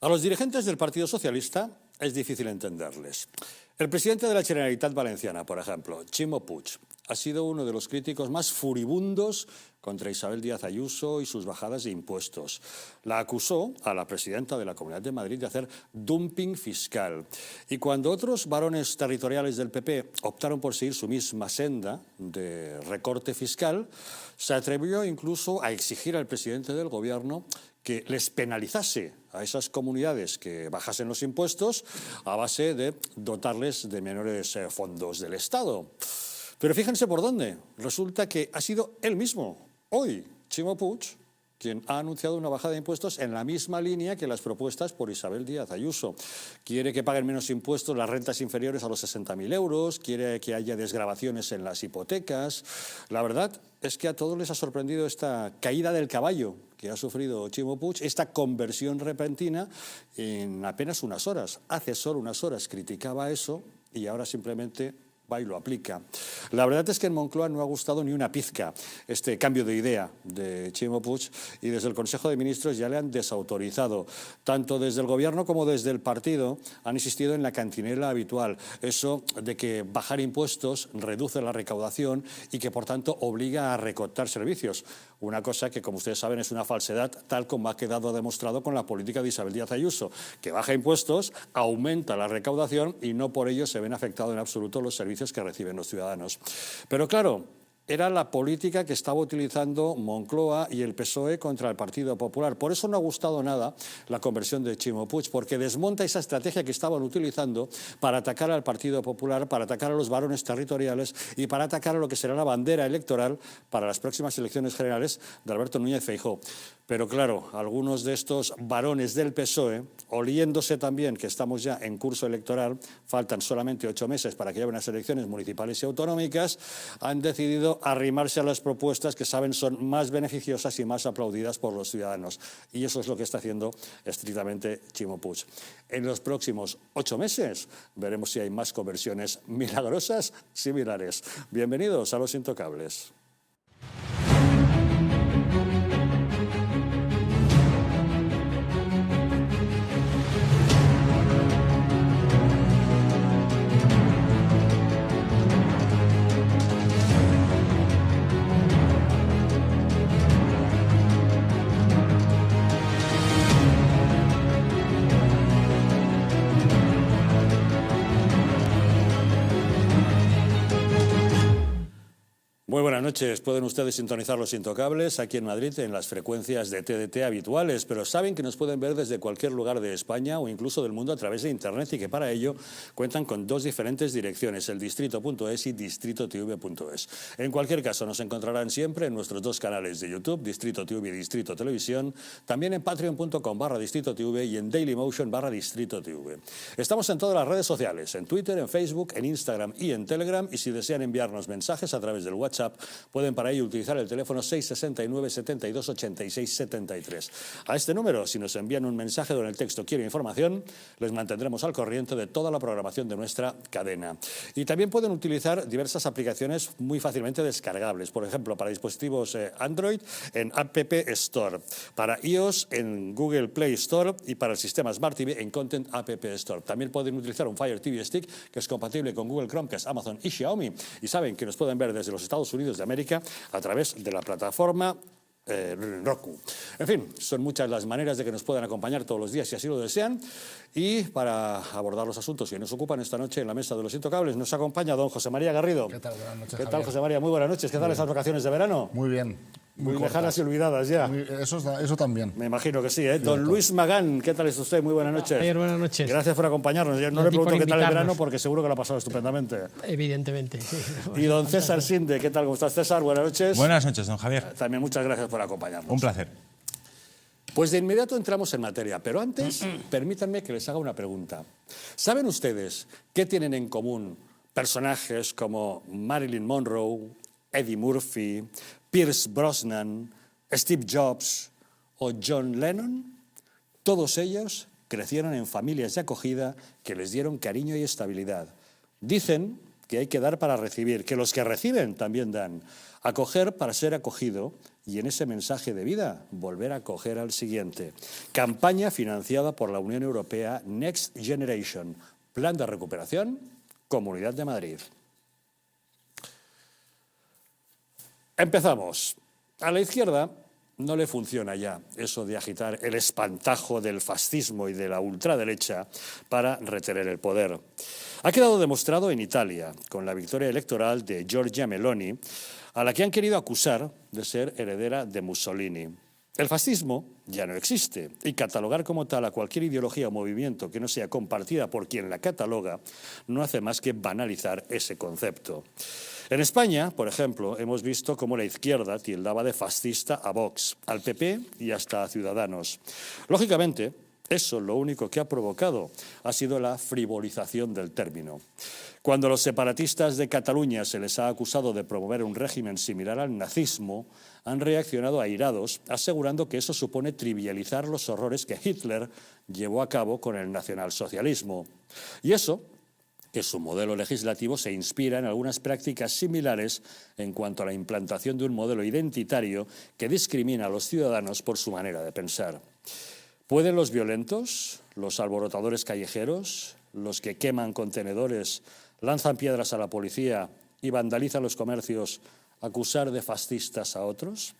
A los dirigentes del Partido Socialista es difícil entenderles. El presidente de la Generalitat Valenciana, por ejemplo, Ximo Puig, ha sido uno de los críticos más furibundos contra Isabel Díaz Ayuso y sus bajadas de impuestos. La acusó a la presidenta de la Comunidad de Madrid de hacer dumping fiscal. Y cuando otros varones territoriales del PP optaron por seguir su misma senda de recorte fiscal, se atrevió incluso a exigir al presidente del gobierno que les penalizase a esas comunidades que bajasen los impuestos a base de dotarles de menores fondos del Estado. Pero fíjense por dónde. Resulta que ha sido él mismo, hoy, Ximo Puig, quien ha anunciado una bajada de impuestos en la misma línea que las propuestas por Isabel Díaz Ayuso. Quiere que paguen menos impuestos las rentas inferiores a los 60.000 euros, quiere que haya desgravaciones en las hipotecas. La verdad es que a todos les ha sorprendido esta caída del caballo que ha sufrido Ximo Puig, esta conversión repentina en apenas unas horas. Hace solo unas horas criticaba eso y ahora simplemente va y lo aplica. La verdad es que en Moncloa no ha gustado ni una pizca este cambio de idea de Ximo Puig y desde el Consejo de Ministros ya le han desautorizado. Tanto desde el Gobierno como desde el partido han insistido en la cantinela habitual, eso de que bajar impuestos reduce la recaudación y que por tanto obliga a recortar servicios. Una cosa que, como ustedes saben, es una falsedad, tal como ha quedado demostrado con la política de Isabel Díaz Ayuso, que baja impuestos, aumenta la recaudación y no por ello se ven afectados en absoluto los servicios que reciben los ciudadanos. Pero claro, era la política que estaba utilizando Moncloa y el PSOE contra el Partido Popular. Por eso no ha gustado nada la conversión de Ximo Puig, porque desmonta esa estrategia que estaban utilizando para atacar al Partido Popular, para atacar a los varones territoriales y para atacar a lo que será la bandera electoral para las próximas elecciones generales de Alberto Núñez Feijóo. Pero claro, algunos de estos varones del PSOE, oliéndose también que estamos ya en curso electoral, faltan solamente 8 meses para que haya unas elecciones municipales y autonómicas, han decidido arrimarse a las propuestas que saben son más beneficiosas y más aplaudidas por los ciudadanos. Y eso es lo que está haciendo estrictamente Ximo Puig. En los próximos 8 meses veremos si hay más conversiones milagrosas similares. Bienvenidos a Los Intocables. Muy buenas noches. Pueden ustedes sintonizar Los Intocables aquí en Madrid en las frecuencias de TDT habituales, pero saben que nos pueden ver desde cualquier lugar de España o incluso del mundo a través de Internet y que para ello cuentan con 2 diferentes direcciones, el distrito.es y distritotv.es. En cualquier caso, nos encontrarán siempre en nuestros 2 canales de YouTube, Distrito TV y Distrito Televisión, también en patreon.com/distritotv y en dailymotion/distritotv. Estamos en todas las redes sociales, en Twitter, en Facebook, en Instagram y en Telegram, y si desean enviarnos mensajes a través del WhatsApp, pueden para ello utilizar el teléfono 669 72 86 73. A este número, si nos envían un mensaje con el texto "quiero información", les mantendremos al corriente de toda la programación de nuestra cadena. Y también pueden utilizar diversas aplicaciones muy fácilmente descargables, por ejemplo, para dispositivos Android en App Store, para iOS en Google Play Store y para el sistema Smart TV en Content App Store. También pueden utilizar un Fire TV Stick que es compatible con Google Chromecast, Amazon y Xiaomi, y saben que nos pueden ver desde los Estados Unidos de América a través de la plataforma Roku. En fin, son muchas las maneras de que nos puedan acompañar todos los días si así lo desean. Y para abordar los asuntos que nos ocupan esta noche en la mesa de Los Intocables nos acompaña don José María Garrido. ¿Qué tal? Buenas noches, ¿Qué tal, Javier? José María? Muy buenas noches. ¿Qué tal esas vacaciones de verano? Muy bien. Muy lejanas y olvidadas ya. Eso también. Me imagino que sí, ¿eh? Don Luis Magán, ¿qué tal es usted? Muy buenas noches. Javier, buenas noches. Gracias por acompañarnos. Ya no Y le a ti por pregunto qué tal el invitarnos. verano porque seguro que lo ha pasado estupendamente. Evidentemente. Sí. Y don César Sinde, ¿qué tal? ¿Cómo estás, César? Buenas noches. Buenas noches, don Javier. También muchas gracias por acompañarnos. Un placer. Pues de inmediato entramos en materia, pero antes permítanme que les haga una pregunta. ¿Saben ustedes qué tienen en común personajes como Marilyn Monroe, Eddie Murphy, Pierce Brosnan, Steve Jobs o John Lennon? Todos ellos crecieron en familias de acogida que les dieron cariño y estabilidad. Dicen que hay que dar para recibir, que los que reciben también dan. Acoger para ser acogido y en ese mensaje de vida volver a acoger al siguiente. Campaña financiada por la Unión Europea Next Generation, Plan de Recuperación, Comunidad de Madrid. Empezamos. A la izquierda no le funciona ya eso de agitar el espantajo del fascismo y de la ultraderecha para retener el poder. Ha quedado demostrado en Italia, con la victoria electoral de Giorgia Meloni, a la que han querido acusar de ser heredera de Mussolini. El fascismo ya no existe y catalogar como tal a cualquier ideología o movimiento que no sea compartida por quien la cataloga no hace más que banalizar ese concepto. En España, por ejemplo, hemos visto cómo la izquierda tildaba de fascista a Vox, al PP y hasta a Ciudadanos. Lógicamente, eso lo único que ha provocado ha sido la frivolización del término. Cuando a los separatistas de Cataluña se les ha acusado de promover un régimen similar al nazismo, han reaccionado airados, asegurando que eso supone trivializar los horrores que Hitler llevó a cabo con el nacionalsocialismo. Y eso, que su modelo legislativo se inspira en algunas prácticas similares en cuanto a la implantación de un modelo identitario que discrimina a los ciudadanos por su manera de pensar. ¿Pueden los violentos, los alborotadores callejeros, los que queman contenedores, lanzan piedras a la policía y vandalizan los comercios, acusar de fascistas a otros?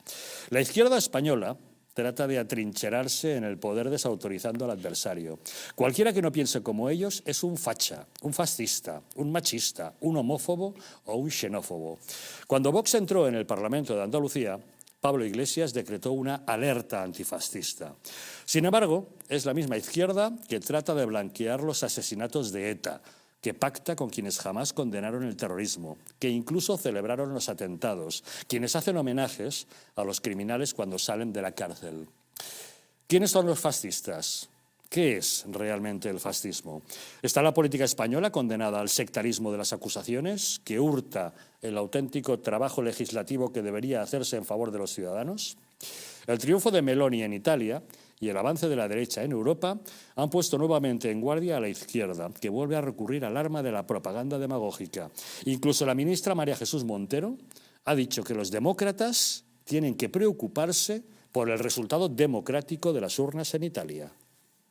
La izquierda española trata de atrincherarse en el poder desautorizando al adversario. Cualquiera que no piense como ellos es un facha, un fascista, un machista, un homófobo o un xenófobo. Cuando Vox entró en el Parlamento de Andalucía, Pablo Iglesias decretó una alerta antifascista. Sin embargo, es la misma izquierda que trata de blanquear los asesinatos de ETA, que pacta con quienes jamás condenaron el terrorismo, que incluso celebraron los atentados, quienes hacen homenajes a los criminales cuando salen de la cárcel. ¿Quiénes son los fascistas? ¿Qué es realmente el fascismo? ¿Está la política española condenada al sectarismo de las acusaciones, que hurta el auténtico trabajo legislativo que debería hacerse en favor de los ciudadanos? El triunfo de Meloni en Italia y el avance de la derecha en Europa han puesto nuevamente en guardia a la izquierda, que vuelve a recurrir al arma de la propaganda demagógica. Incluso la ministra María Jesús Montero ha dicho que los demócratas tienen que preocuparse por el resultado democrático de las urnas en Italia.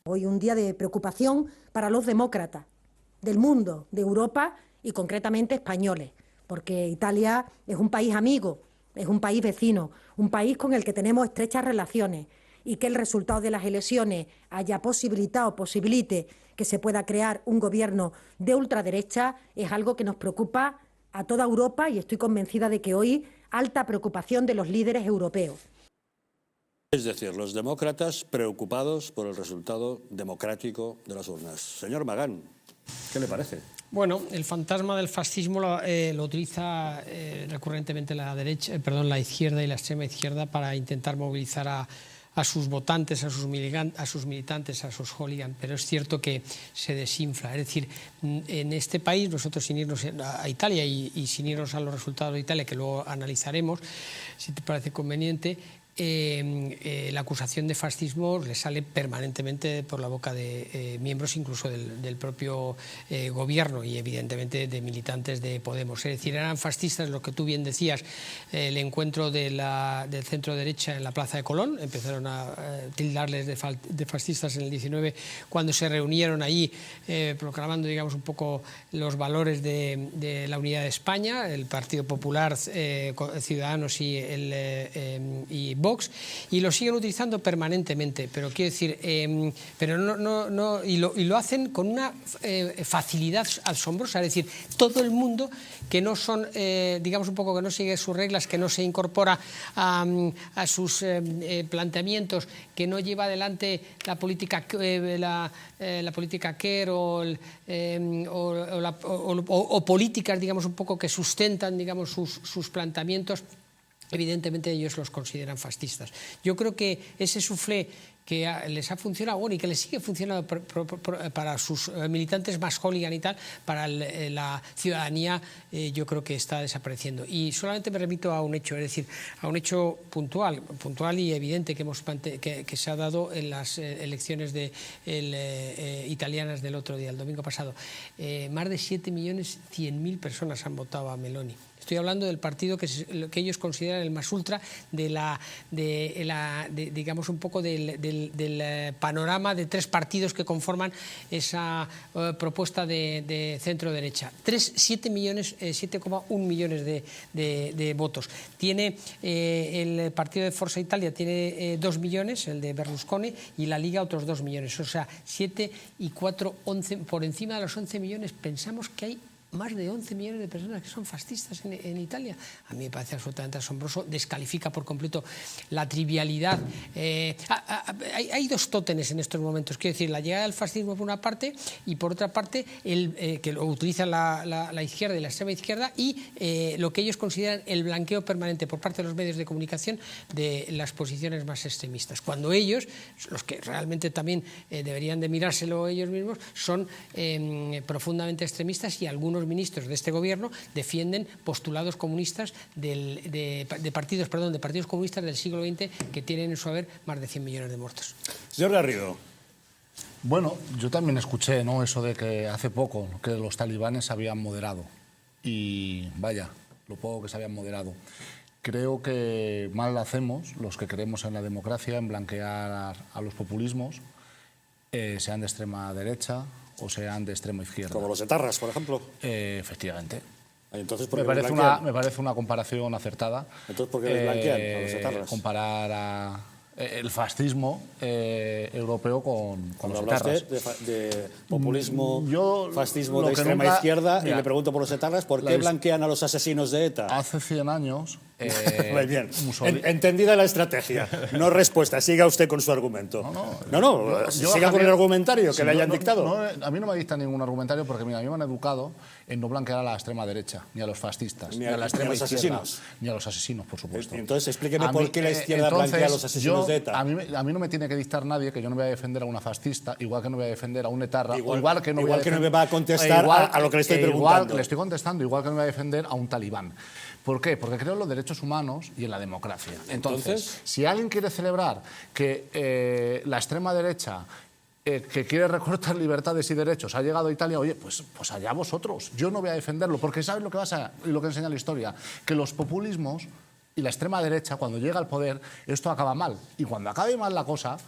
Hoy un día de preocupación para los demócratas del mundo, de Europa y concretamente españoles, porque Italia es un país amigo, es un país vecino, un país con el que tenemos estrechas relaciones, y que el resultado de las elecciones posibilite que se pueda crear un gobierno de ultraderecha es algo que nos preocupa a toda Europa y estoy convencida de que hoy alta preocupación de los líderes europeos. Es decir, los demócratas preocupados por el resultado democrático de las urnas. Señor Magán, ¿qué le parece? Bueno, el fantasma del fascismo lo utiliza recurrentemente la izquierda y la extrema izquierda para intentar movilizar a sus votantes, a sus militantes, a sus hooligans, pero es cierto que se desinfla. Es decir, en este país, nosotros sin irnos a Italia y sin irnos a los resultados de Italia, que luego analizaremos, si te parece conveniente, la acusación de fascismo le sale permanentemente por la boca de miembros incluso del propio gobierno y evidentemente de militantes de Podemos. Es decir, eran fascistas, lo que tú bien decías, el encuentro del centro derecha en la Plaza de Colón, empezaron a tildarles de fascistas en el 19 cuando se reunieron allí proclamando, digamos, un poco los valores de la unidad de España, el Partido Popular, Ciudadanos y Vox, y lo siguen utilizando permanentemente, pero quiero decir, y lo hacen con una facilidad asombrosa. Es decir, todo el mundo que no son, digamos un poco, que no sigue sus reglas, que no se incorpora a sus planteamientos, que no lleva adelante la política Kerr o políticas, digamos, un poco que sustentan, digamos, sus planteamientos, evidentemente ellos los consideran fascistas. Yo creo que ese suflé que les ha funcionado, bueno, y que les sigue funcionando para sus militantes más hooligan y tal, para la ciudadanía yo creo que está desapareciendo. Y solamente me remito a un hecho, es decir, a un hecho puntual y evidente que se ha dado en las elecciones italianas del otro día, el domingo pasado. Más de 7.100.000 personas han votado a Meloni. Estoy hablando del partido que ellos consideran el más ultra digamos un poco del panorama de tres partidos que conforman esa propuesta de centro-derecha. 7,1 millones de votos. Tiene el partido de Forza Italia tiene 2 millones, el de Berlusconi, y la Liga otros 2 millones. O sea, 7 y 4, 11, por encima de los 11 millones. Pensamos que hay más de 11 millones de personas que son fascistas en Italia. A mí me parece absolutamente asombroso, descalifica por completo la trivialidad. Hay dos tótenes en estos momentos, quiero decir, la llegada del fascismo por una parte y por otra parte que lo utiliza la izquierda y la extrema izquierda y lo que ellos consideran el blanqueo permanente por parte de los medios de comunicación de las posiciones más extremistas. Cuando ellos, los que realmente también deberían de mirárselo ellos mismos, son profundamente extremistas y algunos ministros de este gobierno defienden postulados comunistas de partidos comunistas del siglo XX que tienen en su haber más de 100 millones de muertos. Señor Garrido. Bueno, yo también escuché, ¿no?, eso de que hace poco que los talibanes se habían moderado. Y vaya, lo poco que se habían moderado. Creo que mal hacemos los que creemos en la democracia en blanquear a los populismos, sean de extrema derecha o sean de extrema izquierda. Como los etarras, por ejemplo. Efectivamente. Entonces, me parece una comparación acertada. Entonces, ¿por qué les blanquean a los etarras? Comparar el fascismo europeo con los etarras. De populismo, fascismo de extrema izquierda, y le pregunto por los etarras, ¿por qué blanquean a los asesinos de ETA? Hace 100 años... Muy bien. Entendida la estrategia. No respuesta. Siga usted con su argumento. Siga con el argumentario que le hayan dictado. A mí no me dicta ningún argumentario porque mira, a mí me han educado en no blanquear a la extrema derecha, ni a los fascistas, ni a la extrema izquierda, asesinos. Ni a los asesinos, por supuesto. Entonces, explíqueme por qué la izquierda blanquea a los asesinos de ETA. A mí no me tiene que dictar nadie que yo no voy a defender a una fascista, igual que no voy a defender a un etarra, igual que no me va a contestar a lo que le estoy preguntando. Le estoy contestando, igual que no voy a defender a un talibán. ¿Por qué? Porque creo en los derechos humanos y en la democracia. Entonces, si alguien quiere celebrar que la extrema derecha que quiere recortar libertades y derechos ha llegado a Italia, oye, pues allá vosotros. Yo no voy a defenderlo, porque ¿sabes lo que pasa y lo que enseña la historia? Que los populismos y la extrema derecha, cuando llega al poder, esto acaba mal. Y cuando acabe mal la cosa,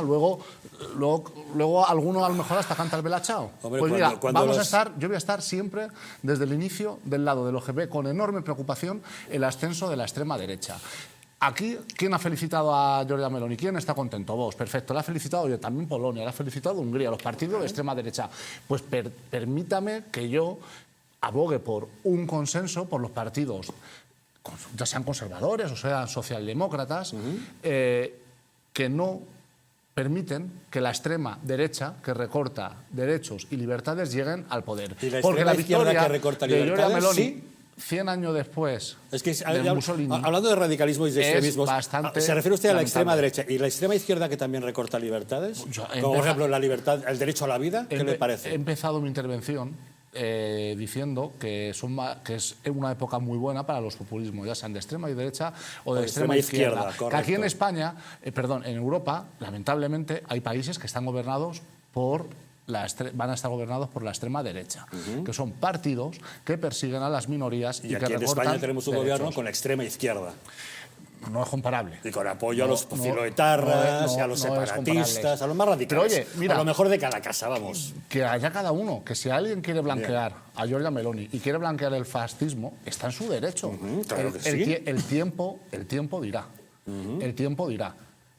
luego alguno a lo mejor hasta canta el Bella Ciao. Hombre, pues mira, yo voy a estar siempre desde el inicio del lado de lo que ve con enorme preocupación el ascenso de la extrema derecha. Aquí, ¿quién ha felicitado a Giorgia Meloni? ¿Quién está contento? Vos, perfecto. La ha felicitado yo, también Polonia, la ha felicitado Hungría, los partidos de extrema derecha. Pues permítame que yo abogue por un consenso por los partidos, ya sean conservadores o sean socialdemócratas, que no permiten que la extrema derecha, que recorta derechos y libertades, lleguen al poder. ¿Y la extrema izquierda que recorta libertades? Giorgia Meloni, ¿sí? 100 años después de Mussolini, hablando de radicalismo y de extremismo, ¿se refiere usted a la extrema derecha y la extrema izquierda que también recorta libertades? Como por ejemplo la libertad, el derecho a la vida, ¿qué le parece? He empezado mi intervención diciendo que es una época muy buena para los populismos, ya sean de extrema y derecha o de extrema izquierda. Que aquí en España, en Europa, lamentablemente, hay países que están gobernados van a estar gobernados por la extrema derecha, que son partidos que persiguen a las minorías y que recortan derechos. En España tenemos un gobierno con la extrema izquierda. No es comparable. Y con apoyo a los filoetarras, a los separatistas, a los más radicales. Pero oye, mira, a lo mejor de cada casa, vamos. Que haya cada uno, que si alguien quiere blanquear a Giorgia Meloni y quiere blanquear el fascismo, está en su derecho. Claro que sí. El tiempo dirá. El tiempo dirá.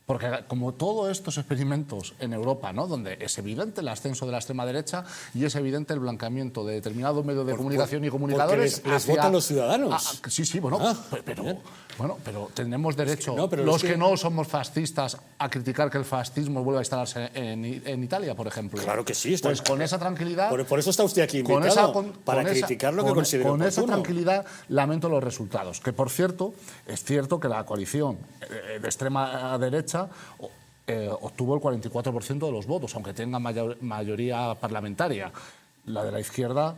Porque como todos estos experimentos en Europa, ¿no?, donde es evidente el ascenso de la extrema derecha y es evidente el blanqueamiento de determinados medios de comunicación y comunicadores... Porque les votan los ciudadanos. Sí, bueno, pero tenemos derecho, que no somos fascistas, a criticar que el fascismo vuelva a instalarse en Italia, por ejemplo. Claro que sí. Pues con esa tranquilidad... Por eso está usted aquí invitado, para criticar lo que considera oportuno. Con esa tranquilidad lamento los resultados. Que, por cierto, es cierto que la coalición de extrema derecha derecha obtuvo el 44% de los votos, aunque tenga mayoría parlamentaria. La de la izquierda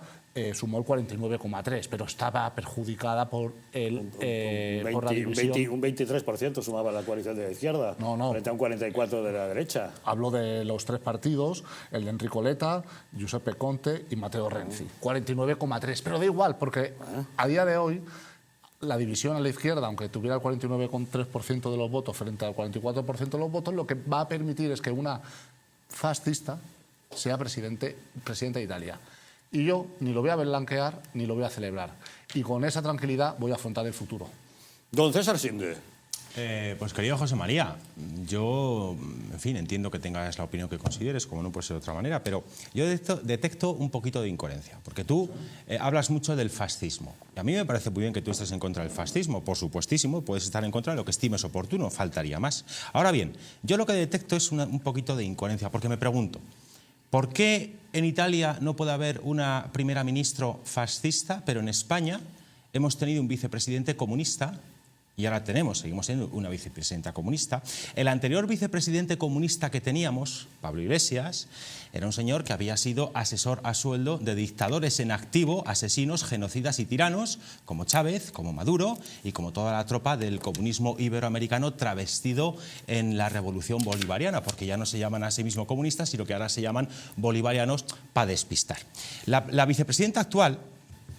sumó el 49,3%, pero estaba perjudicada por por la división. Un 23% sumaba la coalición de la izquierda, frente a un 44% de la derecha. Hablo de los tres partidos, el de Enrico Letta, Giuseppe Conte y Matteo Renzi. 49,3%, pero da igual, porque a día de hoy la división a la izquierda, aunque tuviera el 49,3% de los votos frente al 44% de los votos, lo que va a permitir es que una fascista sea presidenta de Italia. Y yo ni lo voy a blanquear ni lo voy a celebrar. Y con esa tranquilidad voy a afrontar el futuro. Don César Sinde. Pues querido José María, yo, en fin, entiendo que tengas la opinión que consideres, como no puede ser de otra manera, pero yo detecto un poquito de incoherencia, porque tú hablas mucho del fascismo. Y a mí me parece muy bien que tú estés en contra del fascismo, por supuestísimo, puedes estar en contra de lo que estimes oportuno, faltaría más. Ahora bien, yo lo que detecto es un poquito de incoherencia, porque me pregunto, ¿por qué en Italia no puede haber una primera ministra fascista, pero en España hemos tenido un vicepresidente comunista? Y ahora seguimos teniendo una vicepresidenta comunista. El anterior vicepresidente comunista que teníamos, Pablo Iglesias, era un señor que había sido asesor a sueldo de dictadores en activo, asesinos, genocidas y tiranos, como Chávez, como Maduro y como toda la tropa del comunismo iberoamericano travestido en la revolución bolivariana, porque ya no se llaman a sí mismos comunistas, sino que ahora se llaman bolivarianos para despistar. La vicepresidenta actual,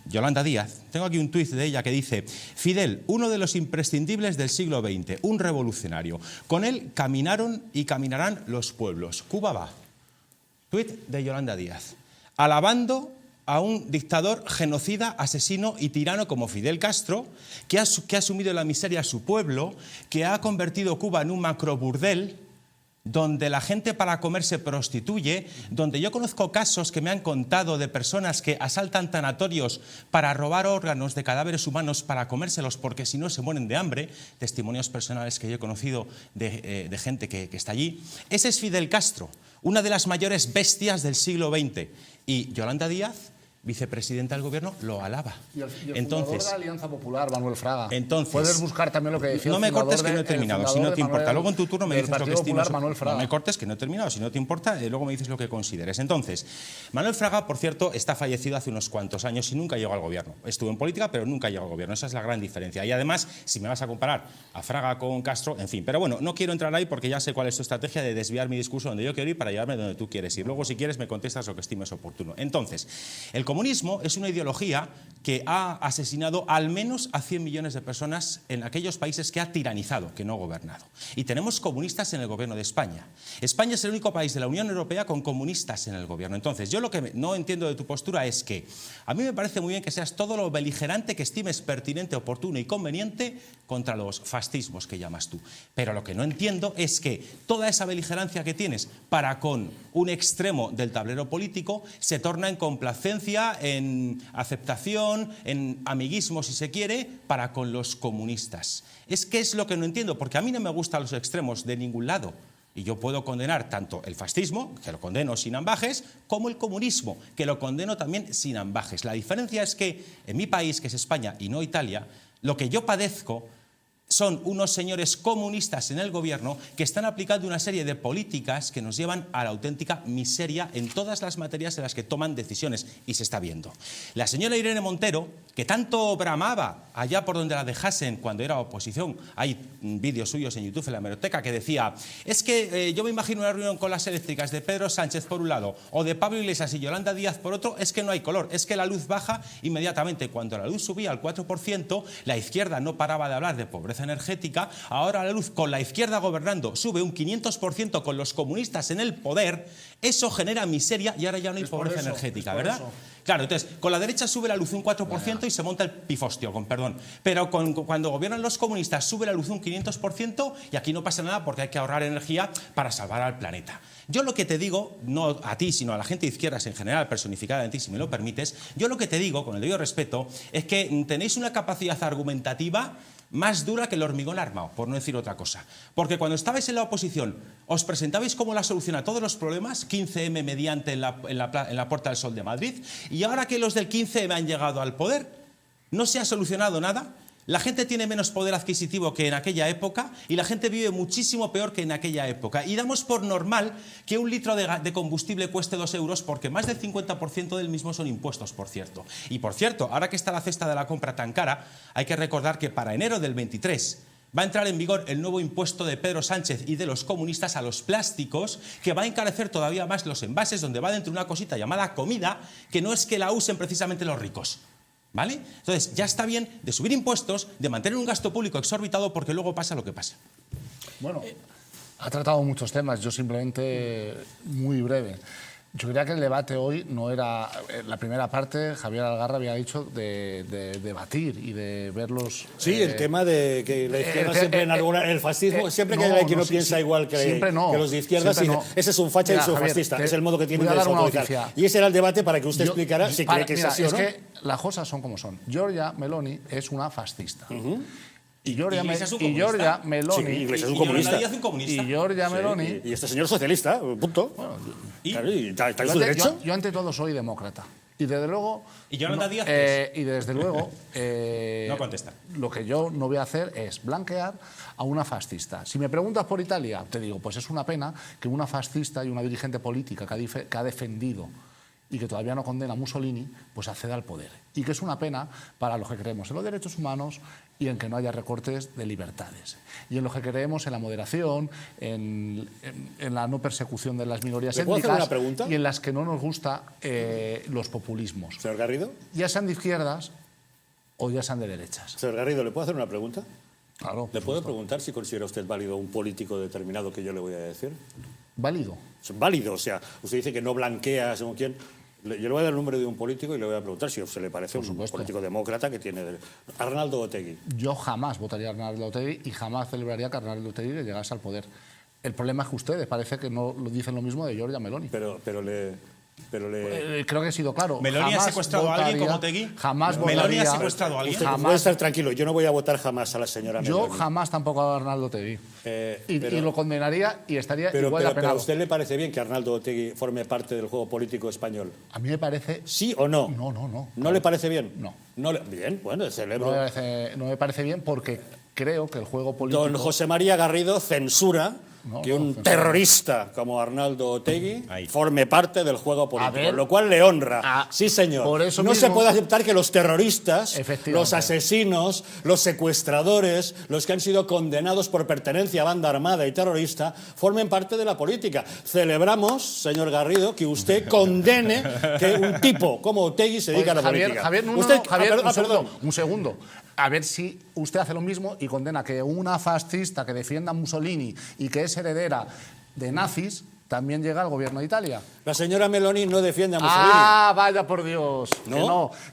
Yolanda Díaz, tengo aquí un tuit de ella que dice: Fidel, uno de los imprescindibles del siglo XX, un revolucionario. Con él caminaron y caminarán los pueblos. Cuba va. Tuit de Yolanda Díaz, alabando a un dictador genocida, asesino y tirano como Fidel Castro, que ha sumido en la miseria a su pueblo, que ha convertido Cuba en un macroburdel, donde la gente para comer se prostituye, donde yo conozco casos que me han contado de personas que asaltan tanatorios para robar órganos de cadáveres humanos para comérselos porque si no se mueren de hambre, testimonios personales que yo he conocido de gente que está allí. Ese es Fidel Castro, una de las mayores bestias del siglo XX. Y Yolanda Díaz, vicepresidenta del gobierno, lo alaba. Y el fundador de la Alianza Popular, Manuel Fraga. Entonces, puedes buscar también lo que decía no me cortes que no he terminado, si no te importa. Luego en tu turno me dices lo que estimes. No me cortes que no he terminado, si no te importa, luego me dices lo que consideres. Entonces, Manuel Fraga, por cierto, está fallecido hace unos cuantos años y nunca llegó al gobierno. Estuvo en política, pero nunca llegó al gobierno. Esa es la gran diferencia. Y además, si me vas a comparar a Fraga con Castro, en fin. Pero bueno, no quiero entrar ahí porque ya sé cuál es tu estrategia de desviar mi discurso donde yo quiero ir para llevarme donde tú quieres ir. Luego, si quieres, me contestas lo que estimes oportuno. Entonces, el comunismo es una ideología que ha asesinado al menos a 100 millones de personas en aquellos países que ha tiranizado, que no ha gobernado. Y tenemos comunistas en el gobierno de España. España es el único país de la Unión Europea con comunistas en el gobierno. Entonces, yo lo que no entiendo de tu postura es que a mí me parece muy bien que seas todo lo beligerante que estimes pertinente, oportuno y conveniente contra los fascismos que llamas tú. Pero lo que no entiendo es que toda esa beligerancia que tienes para con un extremo del tablero político se torna en complacencia, en aceptación, en amiguismo, si se quiere, para con los comunistas. Es lo que no entiendo, porque a mí no me gustan los extremos de ningún lado. Y yo puedo condenar tanto el fascismo, que lo condeno sin ambajes, como el comunismo, que lo condeno también sin ambajes. La diferencia es que en mi país, que es España y no Italia, lo que yo padezco son unos señores comunistas en el gobierno que están aplicando una serie de políticas que nos llevan a la auténtica miseria en todas las materias en las que toman decisiones, y se está viendo. La señora Irene Montero, que tanto bramaba allá por donde la dejasen cuando era oposición, hay vídeos suyos en YouTube en la hemeroteca, que decía, es que yo me imagino una reunión con las eléctricas de Pedro Sánchez por un lado o de Pablo Iglesias y Yolanda Díaz por otro, es que no hay color, es que la luz baja inmediatamente. Cuando la luz subía al 4%, la izquierda no paraba de hablar de pobreza energética. Ahora la luz, con la izquierda gobernando, sube un 500% con los comunistas en el poder. Eso genera miseria y ahora ya no hay pobreza energética, ¿verdad? Claro, entonces, con la derecha sube la luz un 4% y se monta el pifostio, con perdón. Pero cuando gobiernan los comunistas sube la luz un 500% y aquí no pasa nada porque hay que ahorrar energía para salvar al planeta. Yo lo que te digo, no a ti, sino a la gente de izquierdas en general, personificada en ti, si me lo permites, yo lo que te digo, con el debido respeto, es que tenéis una capacidad argumentativa más dura que el hormigón armado, por no decir otra cosa. Porque cuando estabais en la oposición, os presentabais como la solución a todos los problemas, 15M mediante en la Puerta del Sol de Madrid, y ahora que los del 15M han llegado al poder, no se ha solucionado nada. La gente tiene menos poder adquisitivo que en aquella época y la gente vive muchísimo peor que en aquella época. Y damos por normal que un litro de combustible cueste 2 euros porque más del 50% del mismo son impuestos, por cierto. Y por cierto, ahora que está la cesta de la compra tan cara, hay que recordar que para enero del 23 va a entrar en vigor el nuevo impuesto de Pedro Sánchez y de los comunistas a los plásticos, que va a encarecer todavía más los envases, donde va dentro una cosita llamada comida, que no es que la usen precisamente los ricos. ¿Vale? Entonces, ya está bien de subir impuestos, de mantener un gasto público exorbitado, porque luego pasa lo que pasa. Bueno, ha tratado muchos temas, yo simplemente, muy breve. Yo creía que el debate hoy no era... La primera parte, Javier Algarra había dicho de debatir y de verlos... Sí, el tema de que la izquierda siempre el fascismo, siempre que hay quien no piensa igual que los de izquierda, ese es un facha y un fascista, es el modo que tienen de desautorizar. Y ese era el debate para que usted explicara si cree que es así o no. Es que las cosas son como son. Giorgia Meloni es una fascista. Y Giorgia Meloni... Sí, Iglesias es un comunista. Y Giorgia Meloni... Y este señor socialista, punto. Bueno, ¿está en su derecho? Yo ante todo soy demócrata. Y desde luego... ¿Y Yolanda Díaz? Y desde luego... no contesta. Lo que yo no voy a hacer es blanquear a una fascista. Si me preguntas por Italia, te digo, pues es una pena que una fascista y una dirigente política que ha defendido y que todavía no condena a Mussolini, pues acceda al poder. Y que es una pena para los que creemos en los derechos humanos y en que no haya recortes de libertades. Y en los que creemos en la moderación, en la no persecución de las minorías étnicas. ¿Puedo hacer una pregunta? Y en las que no nos gusta los populismos. Señor Garrido. Ya sean de izquierdas o ya sean de derechas. Señor Garrido, ¿le puedo hacer una pregunta? Claro. ¿Le puedo preguntar si considera usted válido un político determinado que yo le voy a decir? ¿Válido? Válido, o sea, usted dice que no blanquea según quién. Yo le voy a dar el nombre de un político y le voy a preguntar si se le parece un político demócrata que tiene... Arnaldo Otegi. Yo jamás votaría a Arnaldo Otegi y jamás celebraría que Arnaldo Otegi llegase al poder. El problema es que ustedes parece que no dicen lo mismo de Giorgia Meloni. Pero creo que he sido claro. ¿Meloni ha secuestrado a alguien como Otegi? Jamás votaría. ¿Meloni ha secuestrado a alguien? Usted puede estar tranquilo, yo no voy a votar jamás a la señora Meloni. Yo jamás tampoco a Arnaldo Otegi. Y lo condenaría y estaría igual de apenado. ¿Pero a usted le parece bien que Arnaldo Otegi forme parte del juego político español? A mí me parece... ¿Sí o no? No. ¿No le parece bien? No. Bien, bueno, celebro. No me parece bien porque creo que el juego político... Don José María Garrido censura que un terrorista como Arnaldo Otegi forme parte del juego político, lo cual le honra. Sí, señor. Por eso no se puede aceptar que los terroristas, los asesinos, los secuestradores, los que han sido condenados por pertenencia a banda armada y terrorista, formen parte de la política. Celebramos, señor Garrido, que usted condene que un tipo como Otegi se dedique a la política. Javier, un segundo. A ver si usted hace lo mismo y condena que una fascista que defienda a Mussolini y que es heredera de nazis también llega al gobierno de Italia. La señora Meloni no defiende a Mussolini. Ah, vaya por Dios.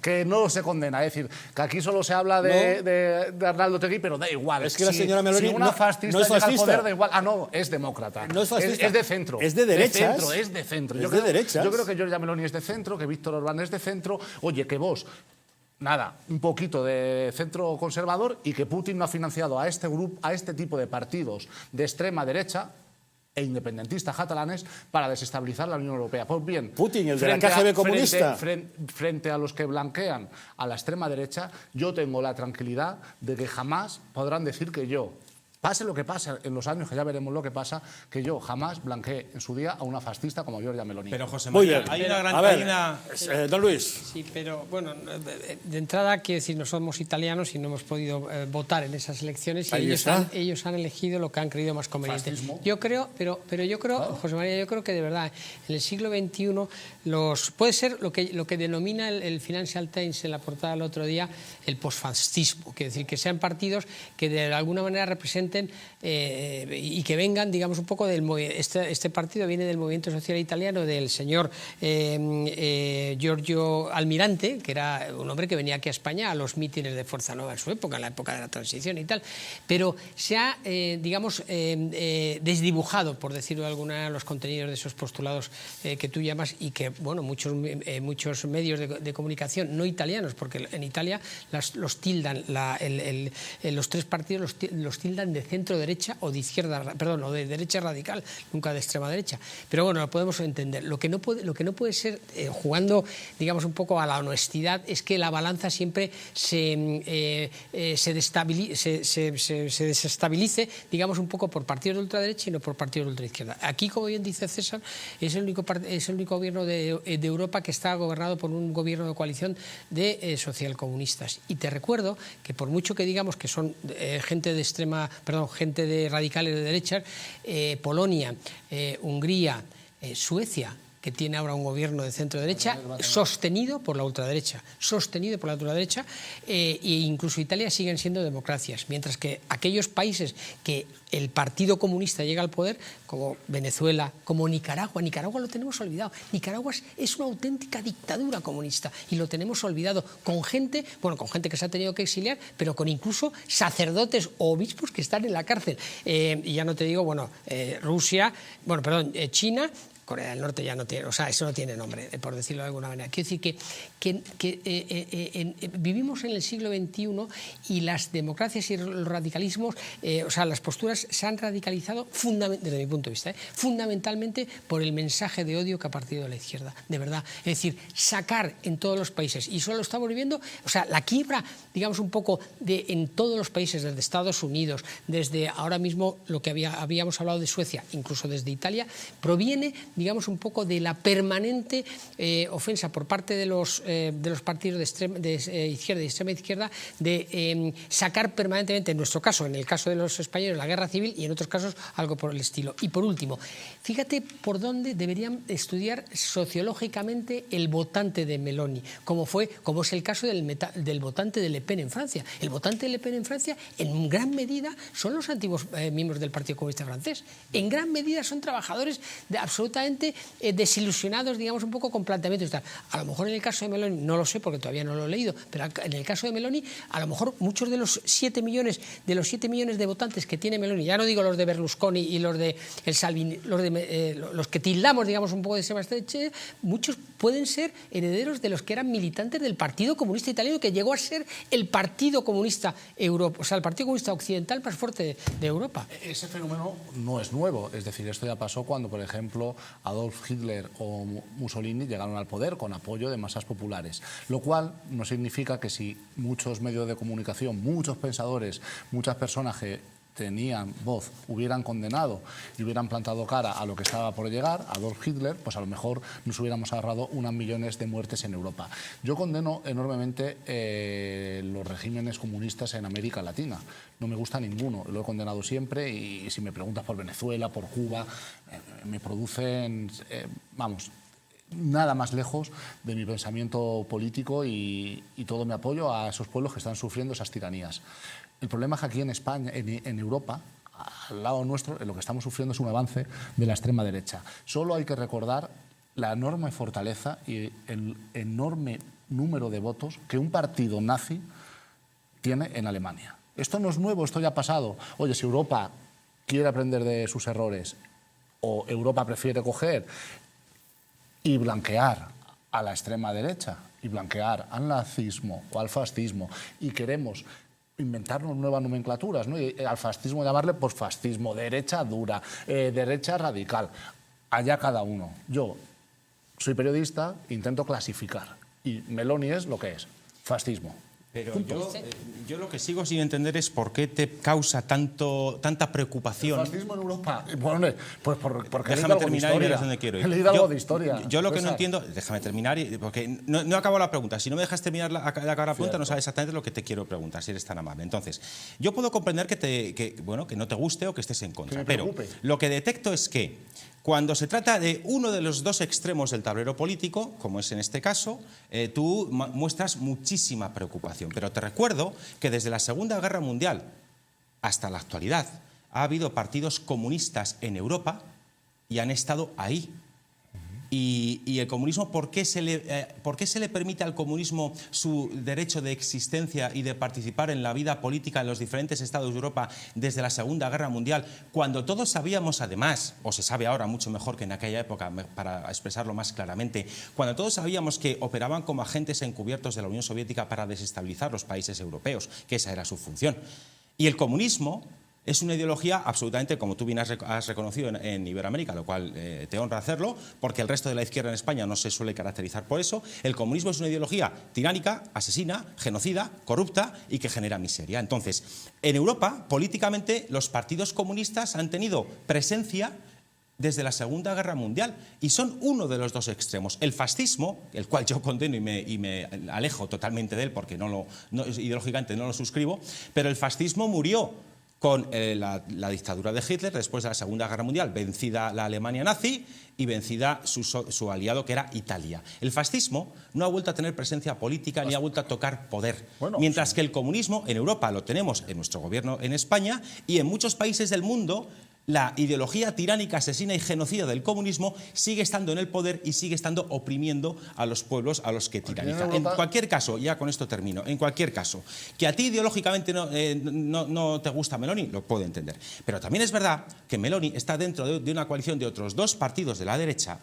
Que no se condena. Es decir, que aquí solo se habla de Arnaldo Otegi, pero da igual. Es que la señora Meloni si una fascista llega al poder, da igual. No, es demócrata. No es fascista. Es de centro. Es de derechas. Es de centro. Yo creo que Giorgia Meloni es de centro, que Víctor Orbán es de centro. Oye, que vos... Nada, un poquito de centro conservador y que Putin no ha financiado a este grupo, a este tipo de partidos de extrema derecha e independentistas catalanes para desestabilizar la Unión Europea. Pues bien, Putin, el de la KGB comunista. Frente a los que blanquean a la extrema derecha, yo tengo la tranquilidad de que jamás podrán decir que yo, pase lo que pase en los años, que ya veremos lo que pasa, que yo jamás blanqueé en su día a una fascista como Giorgia Meloni. Pero José María, hay una gran... don Luis. Sí, pero bueno, de entrada, quiero decir, no somos italianos y no hemos podido votar en esas elecciones y ellos han elegido lo que han creído más conveniente. Fascismo. Yo creo, pero yo creo, claro. José María, yo creo que de verdad en el siglo XXI puede ser lo que denomina el Financial Times en la portada del otro día el posfascismo, quiero decir, que sean partidos que de alguna manera representen y que vengan, digamos, un poco del este partido viene del movimiento social italiano del señor Giorgio Almirante, que era un hombre que venía aquí a España a los mítines de Fuerza Nueva en su época, en la época de la transición y tal, pero se ha, digamos, desdibujado, por decirlo de alguna manera, los contenidos de esos postulados que tú llamas y que, bueno, muchos medios de comunicación no italianos, porque en Italia los tildan, los tres partidos los tildan de centro derecha o de izquierda, perdón, o de derecha radical, nunca de extrema derecha. Pero bueno, lo podemos entender. Lo que no puede ser, jugando, digamos, un poco a la honestidad, es que la balanza siempre se desestabilice, digamos, un poco por partidos de ultraderecha y no por partidos de ultraizquierda. Aquí, como bien dice César, es el único gobierno de Europa que está gobernado por un gobierno de coalición de socialcomunistas. Y te recuerdo que por mucho que digamos que son gente de radicales de derechas, Polonia, Hungría, Suecia, que tiene ahora un gobierno de centro-derecha sostenido por la ultraderecha, e incluso Italia siguen siendo democracias, mientras que aquellos países que el Partido Comunista llega al poder, como Venezuela, como Nicaragua lo tenemos olvidado. Nicaragua es una auténtica dictadura comunista y lo tenemos olvidado, con gente que se ha tenido que exiliar, pero con incluso sacerdotes o obispos que están en la cárcel. Y ya no te digo, China. Corea del Norte ya no tiene, o sea, eso no tiene nombre, por decirlo de alguna manera. Quiero decir que vivimos en el siglo XXI y las democracias y los radicalismos, las posturas se han radicalizado, desde mi punto de vista, fundamentalmente por el mensaje de odio que ha partido de la izquierda, de verdad. Es decir, sacar en todos los países, y solo estamos viviendo, la quiebra, digamos, un poco en todos los países, desde Estados Unidos, desde ahora mismo lo que habíamos hablado de Suecia, incluso desde Italia, proviene, digamos, un poco de la permanente ofensa por parte de los partidos de izquierda y extrema izquierda de sacar permanentemente, en nuestro caso, en el caso de los españoles, la guerra civil, y en otros casos algo por el estilo. Y por último, fíjate por dónde deberían estudiar sociológicamente el votante de Meloni, como es el caso del votante de Le Pen en Francia. El votante de Le Pen en Francia, en gran medida, son los antiguos miembros del Partido Comunista francés. En gran medida son trabajadores absolutamente desilusionados, digamos, un poco con planteamientos y tal. A lo mejor en el caso de Meloni, no lo sé porque todavía no lo he leído, pero en el caso de Meloni, a lo mejor muchos de los 7 millones de votantes que tiene Meloni, ya no digo los de Berlusconi y los de el Salvini, los que tildamos, digamos, un poco de extrema derecha, muchos pueden ser herederos de los que eran militantes del Partido Comunista Italiano, que llegó a ser el Partido Comunista Europa, el Partido Comunista Occidental más fuerte de Europa. Ese fenómeno no es nuevo, es decir, esto ya pasó cuando, por ejemplo, Adolf Hitler o Mussolini llegaron al poder con apoyo de masas populares, lo cual no significa que si muchos medios de comunicación, muchos pensadores, muchas personas que tenían voz hubieran condenado y hubieran plantado cara a lo que estaba por llegar, Adolf Hitler, pues a lo mejor nos hubiéramos ahorrado unos millones de muertes en Europa. Yo condeno enormemente los regímenes comunistas en América Latina. No me gusta ninguno, lo he condenado siempre, y si me preguntas por Venezuela, por Cuba, me producen, nada más lejos de mi pensamiento político y todo mi apoyo a esos pueblos que están sufriendo esas tiranías. El problema es que aquí en España, en Europa, al lado nuestro, lo que estamos sufriendo es un avance de la extrema derecha. Solo hay que recordar la enorme fortaleza y el enorme número de votos que un partido nazi tiene en Alemania. Esto no es nuevo, esto ya ha pasado. Oye, si Europa quiere aprender de sus errores o Europa prefiere coger y blanquear a la extrema derecha y blanquear al nazismo o al fascismo, y queremos inventarnos nuevas nomenclaturas, ¿no? Y al fascismo llamarle por fascismo, derecha dura, derecha radical, allá cada uno. Yo soy periodista, intento clasificar, y Meloni es lo que es, fascismo. Pero yo lo que sigo sin entender es por qué te causa tanta preocupación. ¿El fascismo en Europa? Bueno, pues porque déjame terminar y verás dónde quiero ir. He leído algo de historia. Yo lo que no entiendo, déjame terminar, porque no acabo la pregunta. Si no me dejas terminar la pregunta, no sabes exactamente lo que te quiero preguntar, si eres tan amable. Entonces, yo puedo comprender que no te guste o que estés en contra, pero lo que detecto es que cuando se trata de uno de los dos extremos del tablero político, como es en este caso, tú muestras muchísima preocupación. Pero te recuerdo que desde la Segunda Guerra Mundial hasta la actualidad ha habido partidos comunistas en Europa y han estado ahí. Y el comunismo, ¿por qué se le permite al comunismo su derecho de existencia y de participar en la vida política en los diferentes estados de Europa desde la Segunda Guerra Mundial, cuando todos sabíamos además, o se sabe ahora mucho mejor que en aquella época, para expresarlo más claramente, cuando todos sabíamos que operaban como agentes encubiertos de la Unión Soviética para desestabilizar los países europeos, que esa era su función? Y el comunismo es una ideología absolutamente, como tú bien has reconocido en Iberoamérica, lo cual te honra hacerlo, porque el resto de la izquierda en España no se suele caracterizar por eso. El comunismo es una ideología tiránica, asesina, genocida, corrupta y que genera miseria. Entonces, en Europa, políticamente, los partidos comunistas han tenido presencia desde la Segunda Guerra Mundial y son uno de los dos extremos. El fascismo, el cual yo condeno y me alejo totalmente de él porque ideológicamente no lo suscribo, pero el fascismo murió con la dictadura de Hitler después de la Segunda Guerra Mundial, vencida la Alemania nazi y vencida su aliado que era Italia. El fascismo no ha vuelto a tener presencia política ni ha vuelto a tocar poder, mientras que el comunismo en Europa lo tenemos en nuestro gobierno en España y en muchos países del mundo. La ideología tiránica, asesina y genocida del comunismo sigue estando en el poder y sigue estando oprimiendo a los pueblos a los que tiraniza. En cualquier caso, ya con esto termino, en cualquier caso, que a ti ideológicamente no te gusta Meloni, lo puedo entender. Pero también es verdad que Meloni está dentro de una coalición de otros dos partidos de la derecha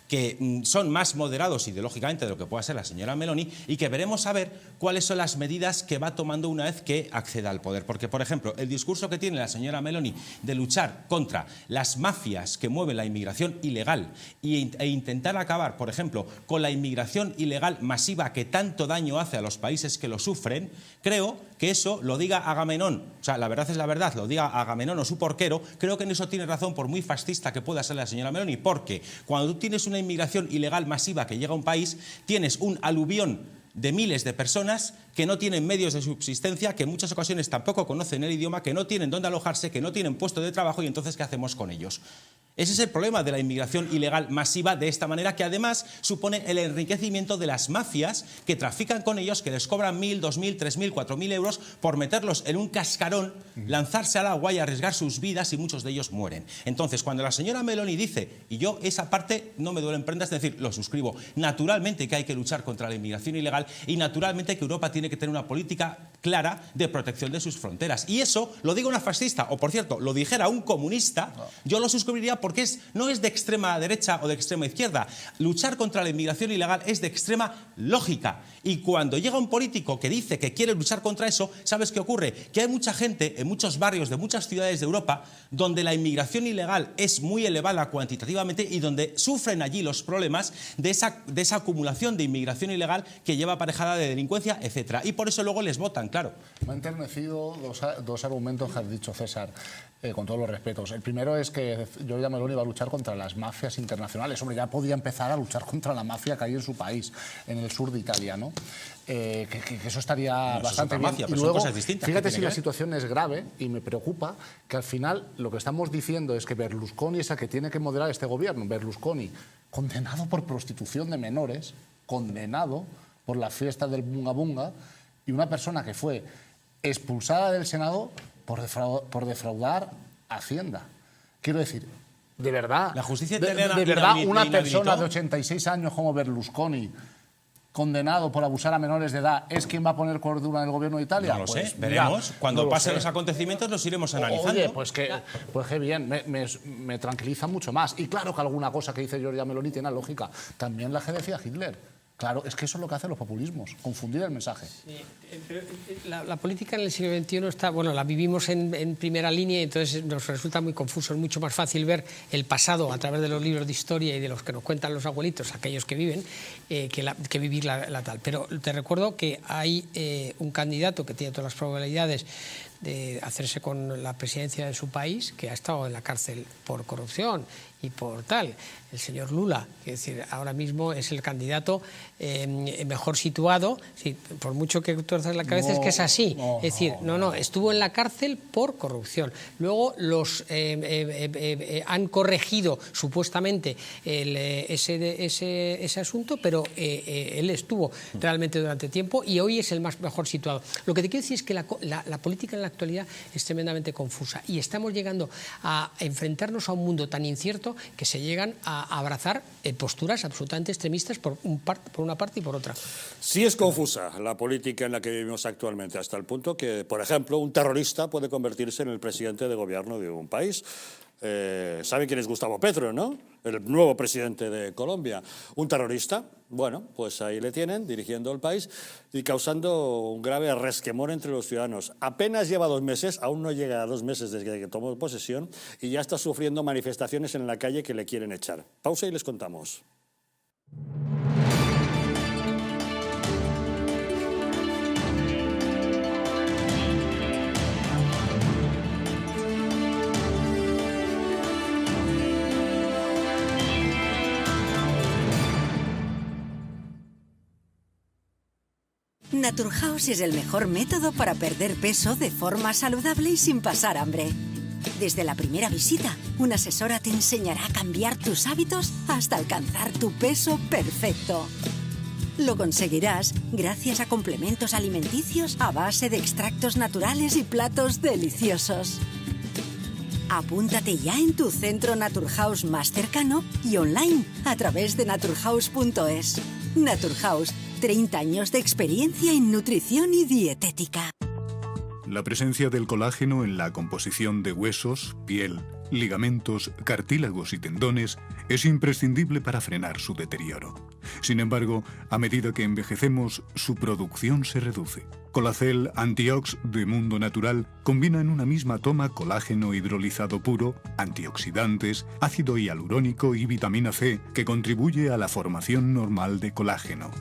que son más moderados ideológicamente de lo que pueda ser la señora Meloni y que veremos a ver cuáles son las medidas que va tomando una vez que acceda al poder. Porque, por ejemplo, el discurso que tiene la señora Meloni de luchar contra las mafias que mueven la inmigración ilegal e intentar acabar, por ejemplo, con la inmigración ilegal masiva que tanto daño hace a los países que lo sufren, creo que eso lo diga Agamenón, o sea, la verdad es la verdad, lo diga Agamenón o su porquero, creo que en eso tiene razón por muy fascista que pueda ser la señora Meloni, porque cuando tú tienes una inmigración ilegal masiva que llega a un país, tienes un aluvión de miles de personas que no tienen medios de subsistencia, que en muchas ocasiones tampoco conocen el idioma, que no tienen dónde alojarse, que no tienen puesto de trabajo y entonces ¿qué hacemos con ellos? Ese es el problema de la inmigración ilegal masiva de esta manera, que además supone el enriquecimiento de las mafias que trafican con ellos, que les cobran 1.000, 2.000, 3.000, 4.000 euros por meterlos en un cascarón, lanzarse al agua y arriesgar sus vidas y muchos de ellos mueren. Entonces, cuando la señora Meloni dice, y yo esa parte no me duele en prendas, es decir, lo suscribo, naturalmente que hay que luchar contra la inmigración ilegal y naturalmente que Europa tiene que tener una política clara de protección de sus fronteras. Y eso lo diga una fascista, o por cierto, lo dijera un comunista, yo lo suscribiría porque no es de extrema derecha o de extrema izquierda. Luchar contra la inmigración ilegal es de extrema lógica. Y cuando llega un político que dice que quiere luchar contra eso, ¿sabes qué ocurre? Que hay mucha gente en muchos barrios de muchas ciudades de Europa donde la inmigración ilegal es muy elevada cuantitativamente y donde sufren allí los problemas de esa acumulación de inmigración ilegal que lleva aparejada de delincuencia, etc. Y por eso luego les votan, claro. Me han enternecido dos argumentos que has dicho, César. Con todos los respetos. El primero es que Giorgia Meloni va a luchar contra las mafias internacionales. Hombre, ya podía empezar a luchar contra la mafia que hay en su país, en el sur de Italia, ¿no? Que eso estaría bastante bien. Mafia, y luego, distintas, fíjate si la situación es grave, y me preocupa que al final lo que estamos diciendo es que Berlusconi es el que tiene que moderar este gobierno. Berlusconi, condenado por prostitución de menores, condenado por la fiesta del Bunga Bunga, y una persona que fue expulsada del Senado por defraudar Hacienda. Quiero decir, de verdad, la justicia de verdad, una persona de 86 años como Berlusconi, condenado por abusar a menores de edad, ¿es quien va a poner cordura en el gobierno de Italia? No lo sé, veremos. Cuando pasen los acontecimientos los iremos analizando. Oye, pues qué bien, me tranquiliza mucho más. Y claro que alguna cosa que dice Giorgia Meloni tiene lógica. También la que decía Hitler. Claro, es que eso es lo que hacen los populismos, confundir el mensaje. Sí, pero la política en el siglo XXI está, bueno, la vivimos en primera línea y entonces nos resulta muy confuso. Es mucho más fácil ver el pasado a través de los libros de historia y de los que nos cuentan los abuelitos, aquellos que viven, que vivir la tal. Pero te recuerdo que hay un candidato que tiene todas las probabilidades de hacerse con la presidencia de su país, que ha estado en la cárcel por corrupción y por tal, el señor Lula, que es decir, ahora mismo es el candidato mejor situado, sí, por mucho que tuerzas la cabeza, es que es así, es decir, estuvo en la cárcel por corrupción. Luego los han corregido supuestamente ese asunto, pero él estuvo realmente durante tiempo y hoy es el mejor situado. Lo que te quiero decir es que la política en la actualidad es tremendamente confusa y estamos llegando a enfrentarnos a un mundo tan incierto que se llegan a abrazar posturas absolutamente extremistas por una parte y por otra. Sí es confusa la política en la que vivimos actualmente, hasta el punto que, por ejemplo, un terrorista puede convertirse en el presidente de gobierno de un país. ¿Saben quién es Gustavo Petro, no? El nuevo presidente de Colombia. Un terrorista. Bueno, pues ahí le tienen, dirigiendo el país y causando un grave resquemor entre los ciudadanos. Apenas lleva 2 meses, aún no llega a 2 meses desde que tomó posesión, y ya está sufriendo manifestaciones en la calle que le quieren echar. Pausa y les contamos. Naturhaus es el mejor método para perder peso de forma saludable y sin pasar hambre. Desde la primera visita, una asesora te enseñará a cambiar tus hábitos hasta alcanzar tu peso perfecto. Lo conseguirás gracias a complementos alimenticios a base de extractos naturales y platos deliciosos. Apúntate ya en tu centro Naturhaus más cercano y online a través de naturhaus.es. Naturhaus, 30 años de experiencia en nutrición y dietética. La presencia del colágeno en la composición de huesos, piel, ligamentos, cartílagos y tendones es imprescindible para frenar su deterioro. Sin embargo, a medida que envejecemos, su producción se reduce. Colacel Antiox de Mundo Natural combina en una misma toma colágeno hidrolizado puro, antioxidantes, ácido hialurónico y vitamina C, que contribuye a la formación normal de colágeno.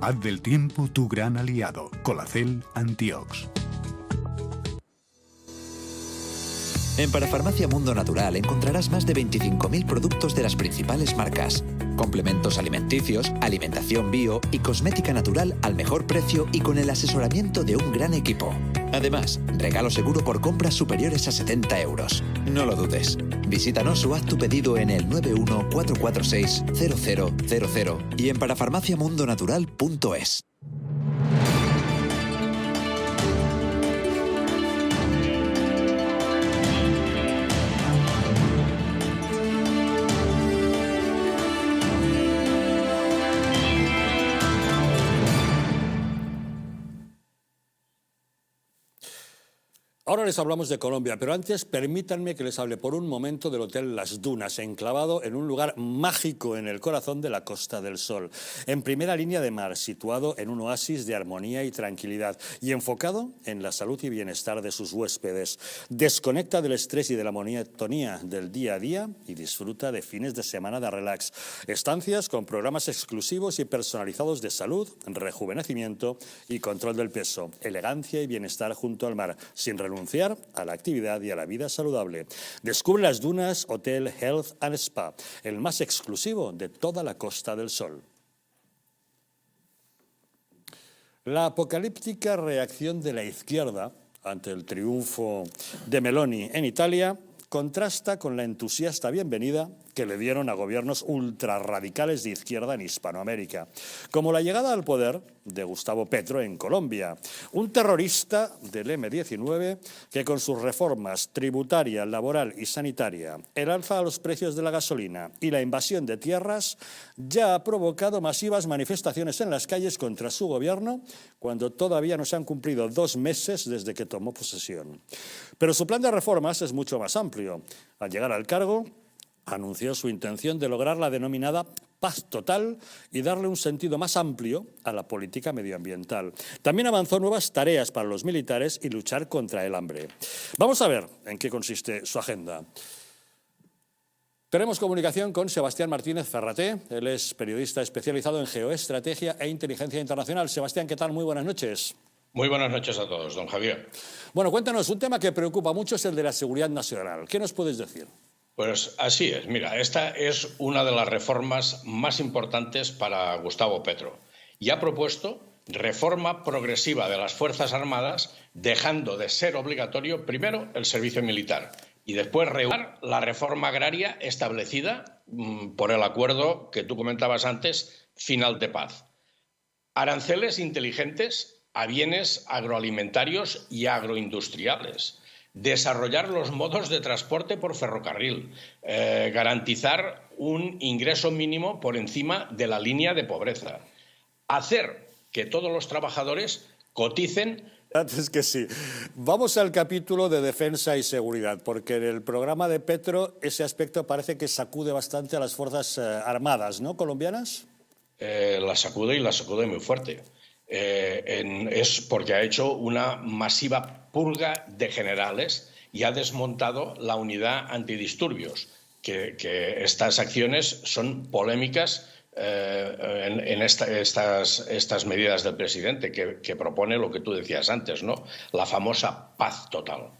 Haz del tiempo tu gran aliado. Colacel Antiox. En Parafarmacia Mundo Natural encontrarás más de 25.000 productos de las principales marcas. Complementos alimenticios, alimentación bio y cosmética natural al mejor precio y con el asesoramiento de un gran equipo. Además, regalo seguro por compras superiores a 70 euros. No lo dudes. Visítanos o haz tu pedido en el 914460000 y en parafarmaciamundonatural.es. Ahora les hablamos de Colombia, pero antes permítanme que les hable por un momento del Hotel Las Dunas, enclavado en un lugar mágico en el corazón de la Costa del Sol, en primera línea de mar, situado en un oasis de armonía y tranquilidad y enfocado en la salud y bienestar de sus huéspedes. Desconecta del estrés y de la monotonía del día a día y disfruta de fines de semana de relax. Estancias con programas exclusivos y personalizados de salud, rejuvenecimiento y control del peso, elegancia y bienestar junto al mar, sin renunciar a la actividad y a la vida saludable. Descubre Las Dunas Hotel Health and Spa, el más exclusivo de toda la Costa del Sol. La apocalíptica reacción de la izquierda ante el triunfo de Meloni en Italia contrasta con la entusiasta bienvenida que le dieron a gobiernos ultrarradicales de izquierda en Hispanoamérica, como la llegada al poder de Gustavo Petro en Colombia, un terrorista del M-19 que con sus reformas tributaria, laboral y sanitaria, el alza a los precios de la gasolina y la invasión de tierras ya ha provocado masivas manifestaciones en las calles contra su gobierno cuando todavía no se han cumplido 2 meses desde que tomó posesión. Pero su plan de reformas es mucho más amplio. Al llegar al cargo, anunció su intención de lograr la denominada paz total y darle un sentido más amplio a la política medioambiental. También avanzó nuevas tareas para los militares y luchar contra el hambre. Vamos a ver en qué consiste su agenda. Tenemos comunicación con Sebastián Martínez Ferraté. Él es periodista especializado en geoestrategia e inteligencia internacional. Sebastián, ¿qué tal? Muy buenas noches. Muy buenas noches a todos, don Javier. Bueno, cuéntanos, un tema que preocupa mucho es el de la seguridad nacional. ¿Qué nos puedes decir? Pues así es. Mira, esta es una de las reformas más importantes para Gustavo Petro. Y ha propuesto reforma progresiva de las Fuerzas Armadas, dejando de ser obligatorio primero el servicio militar y después regular la reforma agraria establecida por el acuerdo que tú comentabas antes, final de paz. Aranceles inteligentes a bienes agroalimentarios y agroindustriales. Desarrollar los modos de transporte por ferrocarril, garantizar un ingreso mínimo por encima de la línea de pobreza, hacer que todos los trabajadores coticen Antes que sí. Vamos al capítulo de defensa y seguridad, porque en el programa de Petro ese aspecto parece que sacude bastante a las Fuerzas Armadas, ¿no?, colombianas. La sacude, y la sacude muy fuerte. Es porque ha hecho una masiva purga de generales y ha desmontado la unidad antidisturbios, que estas acciones son polémicas en estas medidas del presidente, que propone lo que tú decías antes, ¿no?, la famosa paz total.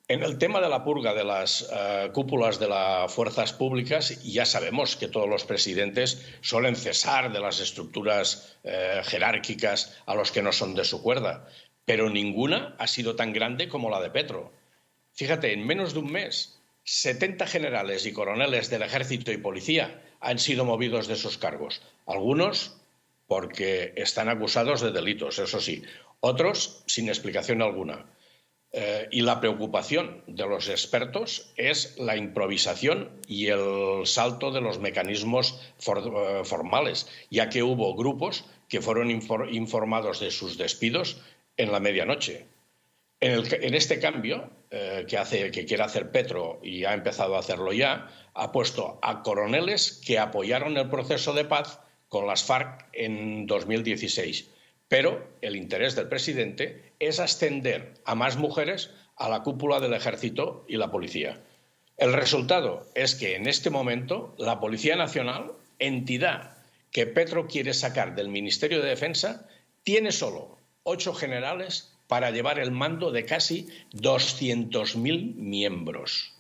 En el tema de la purga de las cúpulas de las fuerzas públicas, ya sabemos que todos los presidentes suelen cesar de las estructuras jerárquicas a los que no son de su cuerda, pero ninguna ha sido tan grande como la de Petro. Fíjate, en menos de un mes, 70 generales y coroneles del ejército y policía han sido movidos de sus cargos. Algunos porque están acusados de delitos, eso sí. Otros sin explicación alguna. Y la preocupación de los expertos es la improvisación y el salto de los mecanismos formales, ya que hubo grupos que fueron informados de sus despidos en la medianoche. En este cambio que quiere hacer Petro, y ha empezado a hacerlo ya, ha puesto a coroneles que apoyaron el proceso de paz con las FARC en 2016. Pero el interés del presidente es ascender a más mujeres a la cúpula del ejército y la policía. El resultado es que en este momento la Policía Nacional, entidad que Petro quiere sacar del Ministerio de Defensa, tiene solo 8 generales para llevar el mando de casi 200.000 miembros.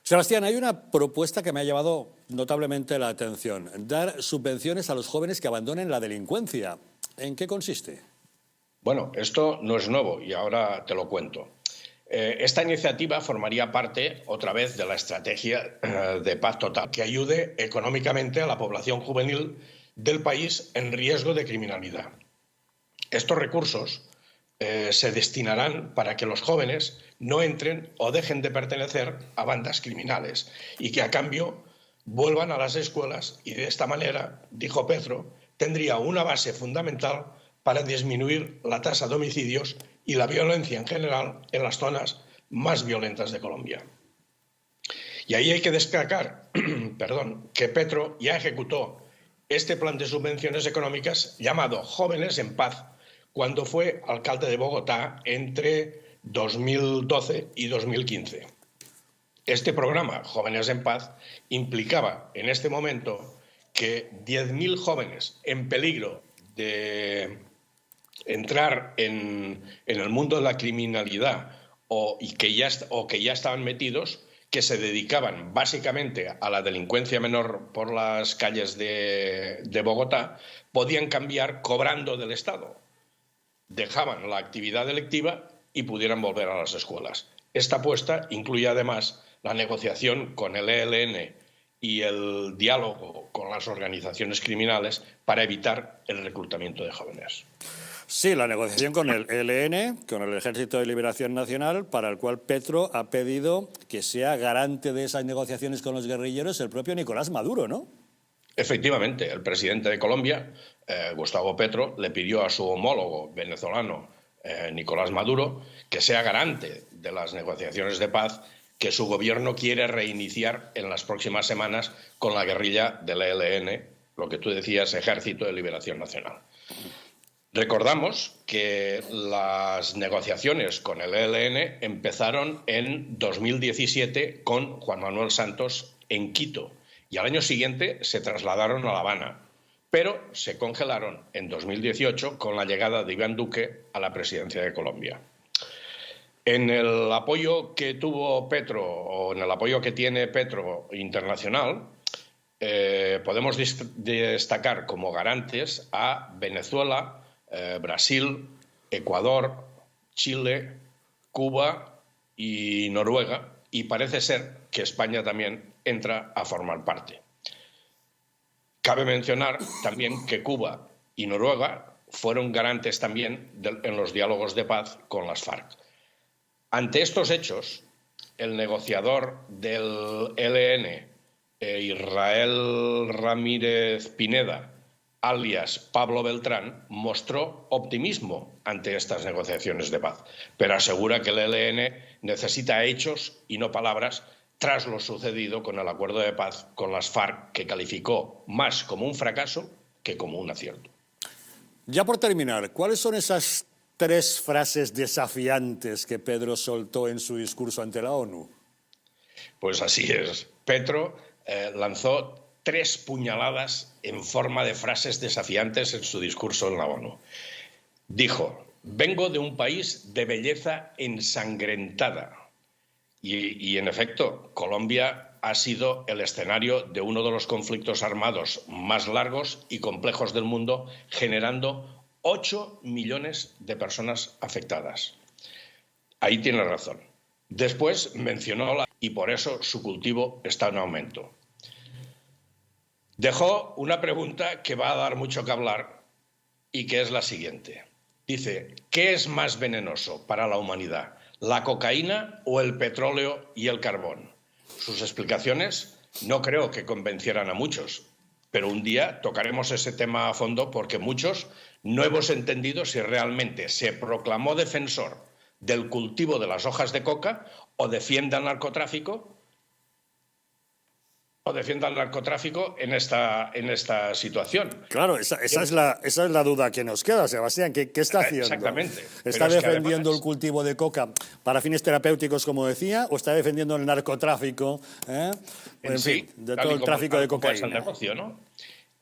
Sebastián, hay una propuesta que me ha llamado notablemente la atención: dar subvenciones a los jóvenes que abandonen la delincuencia. ¿En qué consiste? Bueno, esto no es nuevo y ahora te lo cuento. Esta iniciativa formaría parte, otra vez, de la estrategia de paz total, que ayude económicamente a la población juvenil del país en riesgo de criminalidad. Estos recursos se destinarán para que los jóvenes no entren o dejen de pertenecer a bandas criminales y que, a cambio, vuelvan a las escuelas y, de esta manera, dijo Petro, tendría una base fundamental para disminuir la tasa de homicidios y la violencia en general en las zonas más violentas de Colombia. Y ahí hay que destacar que Petro ya ejecutó este plan de subvenciones económicas llamado Jóvenes en Paz cuando fue alcalde de Bogotá entre 2012 y 2015. Este programa, Jóvenes en Paz, implicaba en este momento que 10.000 jóvenes en peligro de entrar en el mundo de la criminalidad o que ya estaban metidos, que se dedicaban básicamente a la delincuencia menor por las calles de Bogotá, podían cambiar cobrando del Estado. Dejaban la actividad delictiva y pudieran volver a las escuelas. Esta apuesta incluye además la negociación con el ELN y el diálogo con las organizaciones criminales para evitar el reclutamiento de jóvenes. Sí, la negociación con el ELN, con el Ejército de Liberación Nacional, para el cual Petro ha pedido que sea garante de esas negociaciones con los guerrilleros el propio Nicolás Maduro, ¿no? Efectivamente, el presidente de Colombia, Gustavo Petro, le pidió a su homólogo venezolano, Nicolás Maduro, que sea garante de las negociaciones de paz que su gobierno quiere reiniciar en las próximas semanas con la guerrilla del ELN, lo que tú decías, Ejército de Liberación Nacional. Recordamos que las negociaciones con el ELN empezaron en 2017 con Juan Manuel Santos en Quito y al año siguiente se trasladaron a La Habana, pero se congelaron en 2018 con la llegada de Iván Duque a la presidencia de Colombia. En el apoyo que tuvo Petro, o en el apoyo que tiene Petro internacional, podemos destacar como garantes a Venezuela, Brasil, Ecuador, Chile, Cuba y Noruega, y parece ser que España también entra a formar parte. Cabe mencionar también que Cuba y Noruega fueron garantes también en los diálogos de paz con las FARC. Ante estos hechos, el negociador del ELN, Israel Ramírez Pineda, alias Pablo Beltrán, mostró optimismo ante estas negociaciones de paz, pero asegura que el ELN necesita hechos y no palabras tras lo sucedido con el acuerdo de paz con las FARC, que calificó más como un fracaso que como un acierto. Ya por terminar, ¿cuáles son esas 3 frases desafiantes que Petro soltó en su discurso ante la ONU? Pues así es. Petro lanzó 3 puñaladas en forma de frases desafiantes en su discurso en la ONU. Dijo: vengo de un país de belleza ensangrentada. Y en efecto, Colombia ha sido el escenario de uno de los conflictos armados más largos y complejos del mundo, generando 8 millones de personas afectadas. Ahí tiene razón. Después mencionó y por eso su cultivo está en aumento. Dejó una pregunta que va a dar mucho que hablar y que es la siguiente. Dice: ¿qué es más venenoso para la humanidad, la cocaína o el petróleo y el carbón? Sus explicaciones no creo que convencieran a muchos, pero un día tocaremos ese tema a fondo, porque muchos no hemos entendido si realmente se proclamó defensor del cultivo de las hojas de coca o defiende al narcotráfico en esta situación. Claro, esa es la duda que nos queda, Sebastián. ¿Qué está haciendo? Exactamente. ¿Está defendiendo el cultivo de coca para fines terapéuticos, como decía, o está defendiendo el narcotráfico, en fin, de todo el tráfico de cocaína? El negocio, ¿no?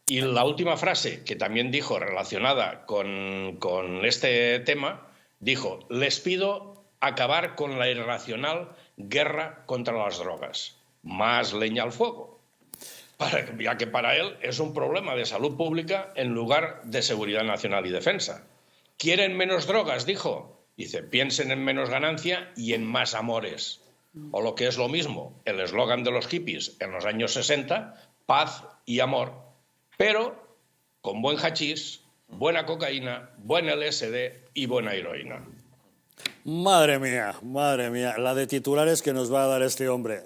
Y la última frase que también dijo relacionada con este tema, dijo: les pido acabar con la irracional guerra contra las drogas. Más leña al fuego, ya que para él es un problema de salud pública en lugar de seguridad nacional y defensa. ¿Quieren menos drogas?, dijo. Dice: piensen en menos ganancia y en más amores. O lo que es lo mismo, el eslogan de los hippies en los años 60, paz y amor, pero con buen hachís, buena cocaína, buen LSD y buena heroína. Madre mía, la de titulares que nos va a dar este hombre.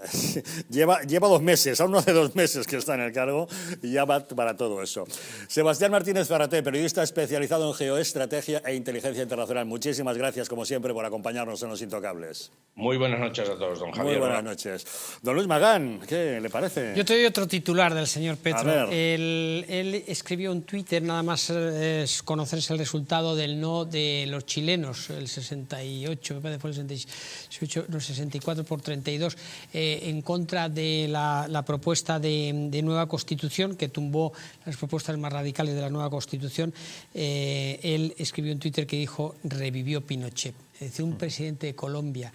Lleva 2 meses, aún no hace 2 meses que está en el cargo y ya va para todo eso. Sebastián Martínez Ferraté, periodista especializado en geoestrategia e inteligencia internacional. Muchísimas gracias, como siempre, por acompañarnos en Los Intocables. Muy buenas noches a todos, don Javier. Muy buenas noches. Don Luis Magán, ¿qué le parece? Yo te doy otro titular del señor Petro. A ver. Él escribió en Twitter, nada más conocerse el resultado del no de los chilenos, el 68, me parece fue el 68, no, 64 por 32, en contra de la propuesta de nueva Constitución, que tumbó las propuestas más radicales de la nueva Constitución. Él escribió en Twitter que dijo: revivió Pinochet. Es decir, un presidente de Colombia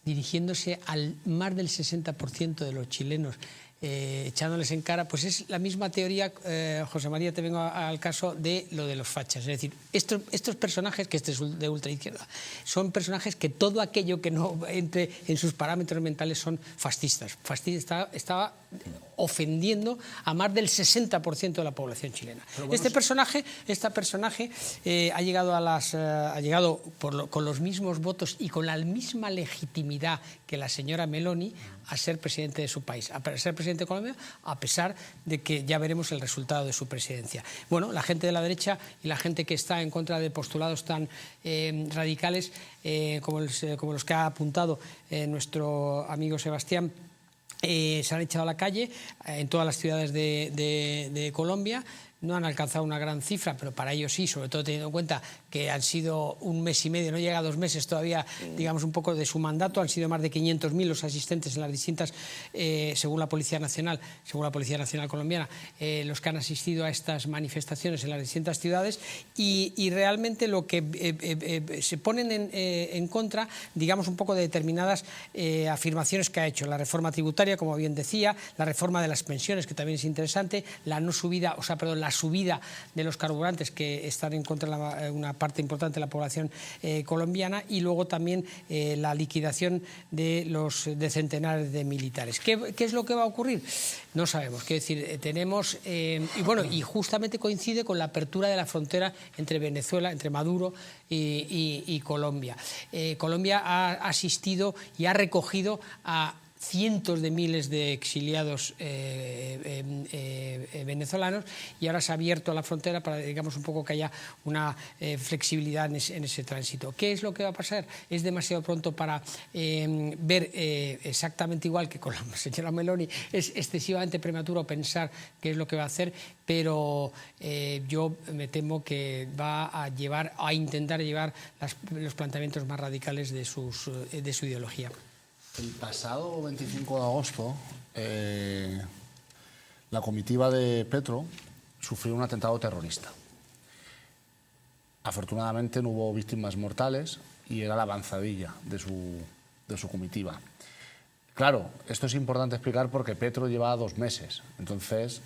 dirigiéndose al más del 60% de los chilenos, echándoles en cara, pues es la misma teoría, José María, te vengo al caso de lo de los fachas. Es decir, estos personajes, que este es de ultraizquierda, son personajes que todo aquello que no entre en sus parámetros mentales son fascistas. Estaba ofendiendo a más del 60% de la población chilena. Bueno, este personaje ha llegado con los mismos votos y con la misma legitimidad que la señora Meloni a ser presidente de su país, a ser presidente de Colombia, a pesar de que ya veremos el resultado de su presidencia. Bueno, la gente de la derecha y la gente que está en contra de postulados tan radicales como los que ha apuntado nuestro amigo Sebastián, se han echado a la calle en todas las ciudades de Colombia. No han alcanzado una gran cifra, pero para ellos sí, sobre todo teniendo en cuenta que han sido 1 mes y medio, no llega a 2 meses todavía, digamos, un poco de su mandato. Han sido más de 500.000 los asistentes en las distintas, según la Policía Nacional colombiana, los que han asistido a estas manifestaciones en las distintas ciudades, y realmente lo que se ponen en contra, digamos, un poco de determinadas afirmaciones que ha hecho. La reforma tributaria, como bien decía, la reforma de las pensiones, que también es interesante, la subida de los carburantes, que están en contra de una parte importante de la población colombiana, y luego también la liquidación de centenares de militares. ¿Qué es lo que va a ocurrir? No sabemos. Quiero decir, tenemos... y justamente coincide con la apertura de la frontera entre Venezuela, entre Maduro y Colombia. Colombia ha asistido y ha recogido a cientos de miles de exiliados venezolanos, y ahora se ha abierto la frontera para, digamos, un poco que haya una flexibilidad en ese tránsito. ¿Qué es lo que va a pasar? Es demasiado pronto para ver exactamente igual que con la señora Meloni. Es excesivamente prematuro pensar qué es lo que va a hacer, pero yo me temo que va a intentar llevar los planteamientos más radicales de su ideología. El pasado 25 de agosto, la comitiva de Petro sufrió un atentado terrorista. Afortunadamente no hubo víctimas mortales y era la avanzadilla de su comitiva. Claro, esto es importante explicar porque Petro lleva 2 meses. Entonces,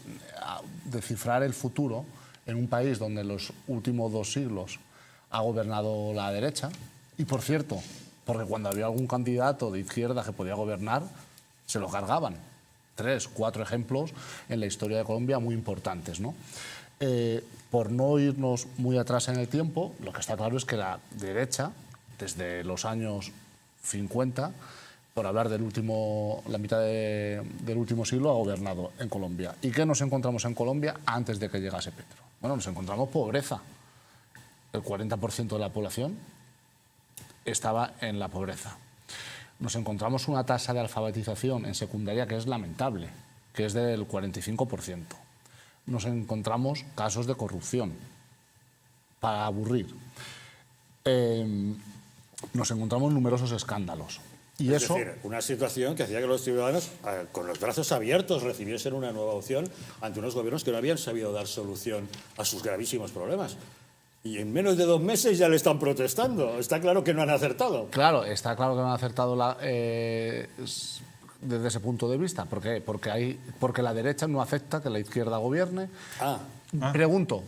descifrar el futuro en un país donde en los últimos 2 siglos ha gobernado la derecha, y por cierto, porque cuando había algún candidato de izquierda que podía gobernar, se lo cargaban. 3, 4 ejemplos en la historia de Colombia muy importantes, ¿no? Por no irnos muy atrás en el tiempo, lo que está claro es que la derecha, desde los años 50, por hablar la mitad del último siglo, ha gobernado en Colombia. ¿Y qué nos encontramos en Colombia antes de que llegase Petro? Bueno, nos encontramos pobreza. El 40% de la población estaba en la pobreza. Nos encontramos una tasa de alfabetización en secundaria que es lamentable, que es del 45%. Nos encontramos casos de corrupción, para aburrir. Nos encontramos numerosos escándalos. Y es decir, una situación que hacía que los ciudadanos, con los brazos abiertos, recibiesen una nueva opción ante unos gobiernos que no habían sabido dar solución a sus gravísimos problemas. Y en menos de 2 meses ya le están protestando. Está claro que no han acertado. Claro, está claro que no han acertado desde ese punto de vista. ¿Por qué? Porque la derecha no acepta que la izquierda gobierne. Pregunto.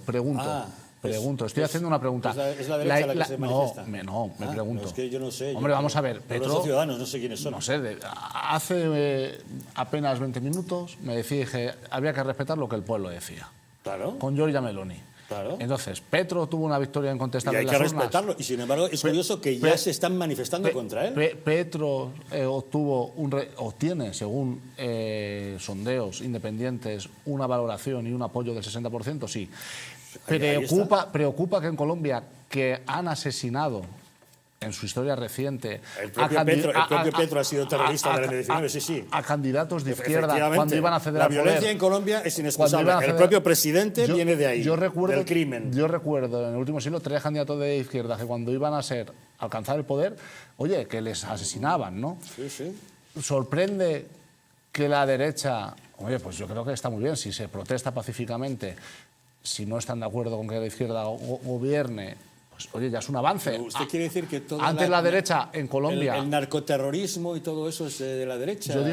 Estoy haciendo una pregunta. ¿Es la derecha la que se manifiesta? Me pregunto. No, es que yo no sé. Hombre, vamos a ver. Petro, los ciudadanos, no sé quiénes son. No sé, hace apenas 20 minutos me decía que había que respetar lo que el pueblo decía. Claro. Con Giorgia Meloni. Claro. Entonces, Petro tuvo una victoria incontestable en las urnas. urnas. Y hay que respetarlo. Y sin embargo, es curioso que ya se están manifestando contra él. Petro obtiene, según sondeos independientes, una valoración y un apoyo del 60%, sí. Preocupa que en Colombia, que han asesinado en su historia reciente... El propio Petro ha sido terrorista del M19, sí. A candidatos de izquierda cuando iban a acceder al poder. La violencia en Colombia es inexcusable. El propio presidente viene de ahí, del crimen. Yo recuerdo en el último siglo 3 candidatos de izquierda que cuando iban a alcanzar el poder, oye, que les asesinaban, ¿no? Sí. Sorprende que la derecha... Oye, pues yo creo que está muy bien si se protesta pacíficamente, si no están de acuerdo con que la izquierda gobierne, pues oye, ya es un avance. Pero ¿usted quiere decir que antes la derecha en Colombia... El narcoterrorismo y todo eso es de la derecha? Yo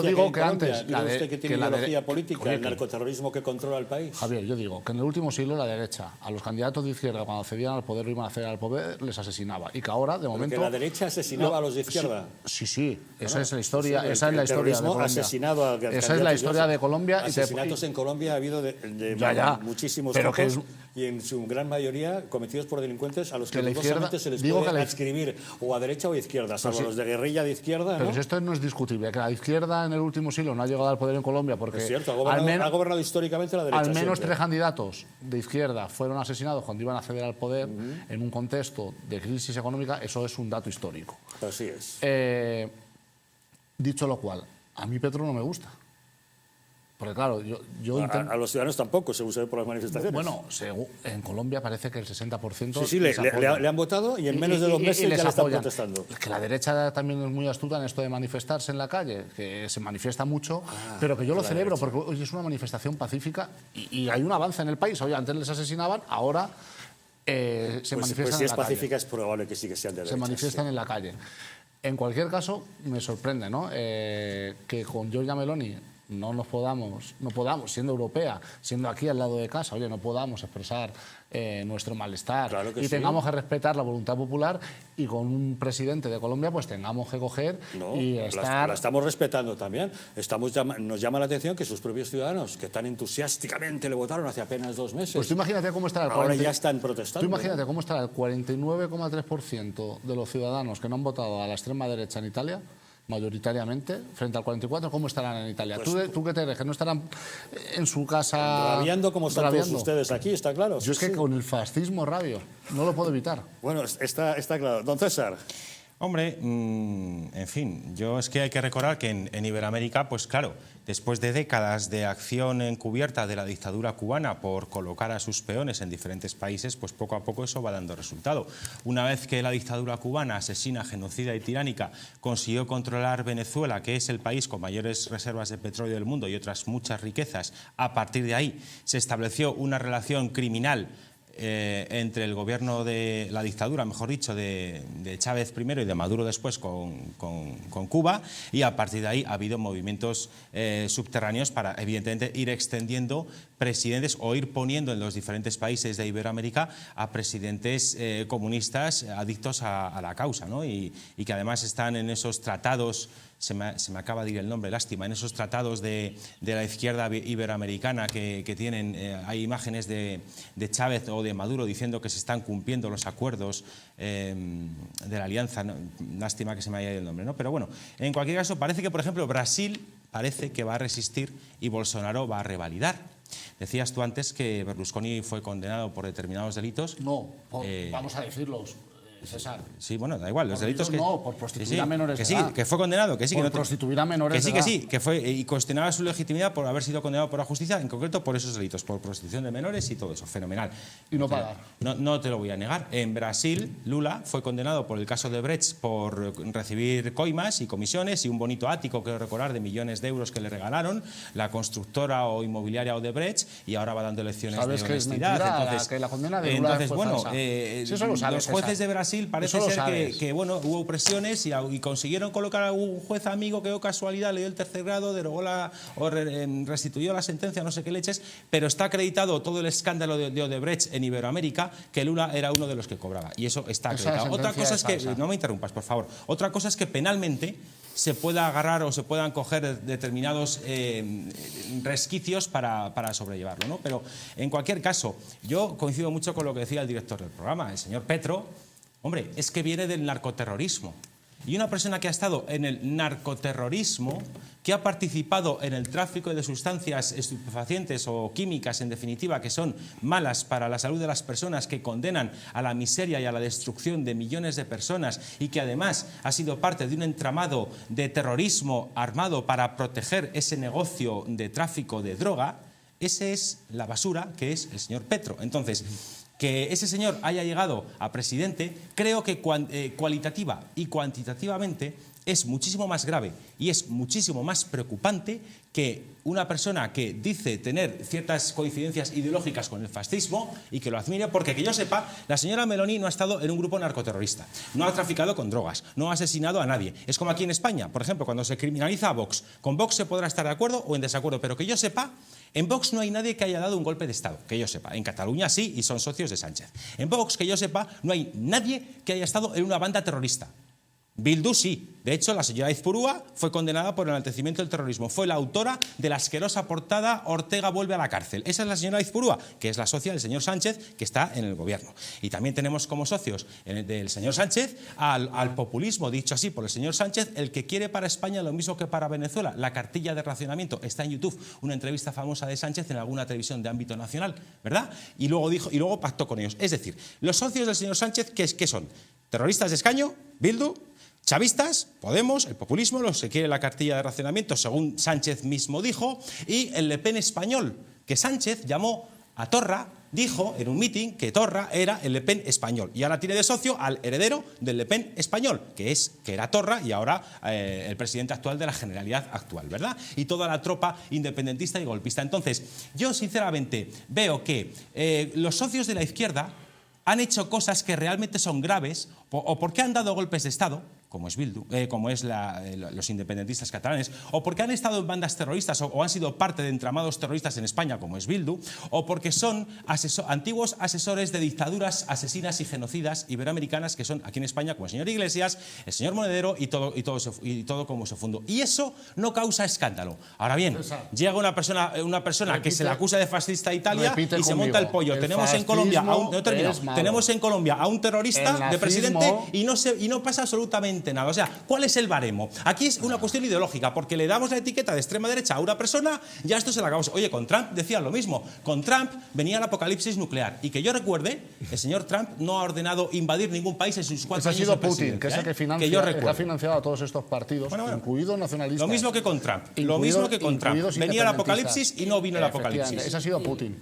digo que antes... ¿Cree usted que tiene ideología política el narcoterrorismo que controla el país? Javier, yo digo que en el último siglo la derecha, a los candidatos de izquierda, cuando accedían al poder o iban a acceder al poder, les asesinaba. Y que ahora, de momento... ¿Que la derecha asesinaba a los de izquierda? Sí. Esa es la historia, esa es la historia de Colombia. Asesinado esa es la historia de Colombia. Asesinatos en Colombia ha habido de muchísimos tipos, y en su gran mayoría cometidos por delincuentes a los que dudosamente se les puede adscribir o a derecha o a izquierda, salvo los de guerrilla de izquierda. Pero esto no es discutible, que la izquierda en el último siglo no ha llegado al poder en Colombia porque... Es cierto, ha gobernado históricamente la derecha. Al menos siempre. 3 candidatos de izquierda fueron asesinados cuando iban a acceder al poder en un contexto de crisis económica, eso es un dato histórico. Así es. Dicho lo cual, a mí Petro no me gusta. Porque claro, yo intento... A los ciudadanos tampoco, según se ve por las manifestaciones. Bueno, en Colombia parece que el 60%... Sí, le han votado y en menos de 2 meses ya le están protestando. Que la derecha también es muy astuta en esto de manifestarse en la calle, que se manifiesta mucho, pero que yo lo celebro porque hoy es una manifestación pacífica y hay un avance en el país. Oye, antes les asesinaban, ahora se manifiestan en la calle. Si es pacífica es probable que sí que sean de derecha. Se manifiestan en la calle. En cualquier caso, me sorprende, ¿no? Que con Giorgia Meloni no podamos, siendo europea, siendo aquí al lado de casa, oye, no podamos expresar nuestro malestar y tengamos que respetar la voluntad popular, y con un presidente de Colombia pues tengamos que coger y estar... La estamos respetando también. Nos llama la atención que sus propios ciudadanos, que tan entusiásticamente le votaron hace apenas 2 meses... Pues tú imagínate cómo estará ahora ya están protestando. Tú imagínate cómo estará el 49,3% de los ciudadanos que no han votado a la extrema derecha en Italia, mayoritariamente, frente al 44, ¿cómo estarán en Italia? Pues, ¿Tú qué te crees? ¿Que no estarán en su casa rabiando como están todos ustedes aquí, está claro? Yo es que con el fascismo rabio, no lo puedo evitar. Bueno, está claro. Don César. Hombre, en fin, yo es que hay que recordar que en Iberoamérica, pues claro, después de décadas de acción encubierta de la dictadura cubana por colocar a sus peones en diferentes países, pues poco a poco eso va dando resultado. Una vez que la dictadura cubana, asesina, genocida y tiránica, consiguió controlar Venezuela, que es el país con mayores reservas de petróleo del mundo y otras muchas riquezas, a partir de ahí se estableció una relación criminal entre el gobierno de la dictadura, mejor dicho, de Chávez primero y de Maduro después con Cuba, y a partir de ahí ha habido movimientos subterráneos para, evidentemente, ir extendiendo presidentes o ir poniendo en los diferentes países de Iberoamérica a presidentes comunistas adictos a la causa, ¿no? Y que además están en esos tratados. Se me acaba de ir el nombre, lástima, en esos tratados de la izquierda iberoamericana que tienen, hay imágenes de Chávez o de Maduro diciendo que se están cumpliendo los acuerdos de la alianza, ¿no? Lástima que se me haya ido el nombre, ¿no? Pero bueno, en cualquier caso, parece que, por ejemplo, Brasil parece que va a resistir y Bolsonaro va a revalidar. Decías tú antes que Berlusconi fue condenado por determinados delitos. No, vamos a decirlos. César. Sí, bueno, da igual, los delitos que... No, por prostituir a menores de edad. Que sí, que fue condenado, que sí. Por prostituir a menores de edad. Que sí, que fue, y cuestionaba su legitimidad por haber sido condenado por la justicia, en concreto por esos delitos, por prostitución de menores y todo eso, fenomenal. Y no pagar. No te lo voy a negar. En Brasil, Lula fue condenado por el caso de Brecht por recibir coimas y comisiones y un bonito ático, quiero recordar, de millones de euros que le regalaron, la constructora o inmobiliaria Odebrecht, y ahora va dando lecciones de honestidad. ¿Sabes que es mentira? Entonces, que la condena de Lula fue falsa. Sí, los jueces de Brasil parece ser que bueno, hubo presiones y consiguieron colocar a un juez amigo que, oh casualidad, le dio el tercer grado, derogó restituyó la sentencia, no sé qué leches, pero está acreditado todo el escándalo de Odebrecht en Iberoamérica, que Lula era uno de los que cobraba, y eso está acreditado. Otra cosa es que, no me interrumpas, por favor, otra cosa es que penalmente se pueda agarrar o se puedan coger determinados resquicios para sobrellevarlo, ¿no? Pero en cualquier caso, yo coincido mucho con lo que decía el director del programa, el señor Petro. Hombre, es que viene del narcoterrorismo. Y una persona que ha estado en el narcoterrorismo, que ha participado en el tráfico de sustancias estupefacientes o químicas, en definitiva, que son malas para la salud de las personas, que condenan a la miseria y a la destrucción de millones de personas, y que además ha sido parte de un entramado de terrorismo armado para proteger ese negocio de tráfico de droga, esa es la basura que es el señor Petro. Entonces, que ese señor haya llegado a presidente, creo que cualitativa y cuantitativamente es muchísimo más grave y es muchísimo más preocupante que una persona que dice tener ciertas coincidencias ideológicas con el fascismo y que lo admire, porque que yo sepa, la señora Meloni no ha estado en un grupo narcoterrorista, no ha traficado con drogas, no ha asesinado a nadie. Es como aquí en España, por ejemplo, cuando se criminaliza a Vox. Con Vox se podrá estar de acuerdo o en desacuerdo, pero que yo sepa, en Vox no hay nadie que haya dado un golpe de Estado, que yo sepa. En Cataluña sí, y son socios de Sánchez. En Vox, que yo sepa, no hay nadie que haya estado en una banda terrorista. Bildu sí. De hecho, la señora Aizpurúa fue condenada por enaltecimiento del terrorismo. Fue la autora de la asquerosa portada Ortega vuelve a la cárcel. Esa es la señora Aizpurúa, que es la socia del señor Sánchez, que está en el gobierno. Y también tenemos como socios del señor Sánchez al populismo, dicho así por el señor Sánchez, el que quiere para España lo mismo que para Venezuela. La cartilla de racionamiento está en YouTube, una entrevista famosa de Sánchez en alguna televisión de ámbito nacional, ¿verdad? Y luego pactó con ellos. Es decir, los socios del señor Sánchez, ¿qué son? ¿Terroristas de escaño? ¿Bildu? Chavistas, Podemos, el populismo, los que quiere la cartilla de racionamiento, según Sánchez mismo dijo, y el Le Pen español, que Sánchez llamó a Torra, dijo en un mitin que Torra era el Le Pen español, y ahora tiene de socio al heredero del Le Pen español, que era Torra y ahora el presidente actual de la Generalidad actual, ¿verdad? Y toda la tropa independentista y golpista. Entonces, yo sinceramente veo que los socios de la izquierda han hecho cosas que realmente son graves, o porque han dado golpes de Estado, como es Bildu, como es los independentistas catalanes, o porque han estado en bandas terroristas o han sido parte de entramados terroristas en España, como es Bildu, o porque son antiguos asesores de dictaduras asesinas y genocidas iberoamericanas, que son aquí en España, como el señor Iglesias, el señor Monedero y todo como se fundó. Y eso no causa escándalo. Ahora bien, llega una persona que se le acusa de fascista a Italia y se monta el pollo. Tenemos en Colombia a un terrorista de presidente y no pasa absolutamente absolutamente nada. O sea, ¿cuál es el baremo? Aquí es una cuestión ideológica, porque le damos la etiqueta de extrema derecha a una persona, ya esto se la acabamos. Oye, con Trump decían lo mismo. Con Trump venía el apocalipsis nuclear. Y que yo recuerde, el señor Trump no ha ordenado invadir ningún país en sus 4 años de presidencia. Ha sido Putin, que es el que ha financiado a todos estos partidos, incluidos nacionalistas. Lo mismo que con Trump. Lo mismo que con Trump. Venía el apocalipsis y no vino el apocalipsis. Ese ha sido Putin.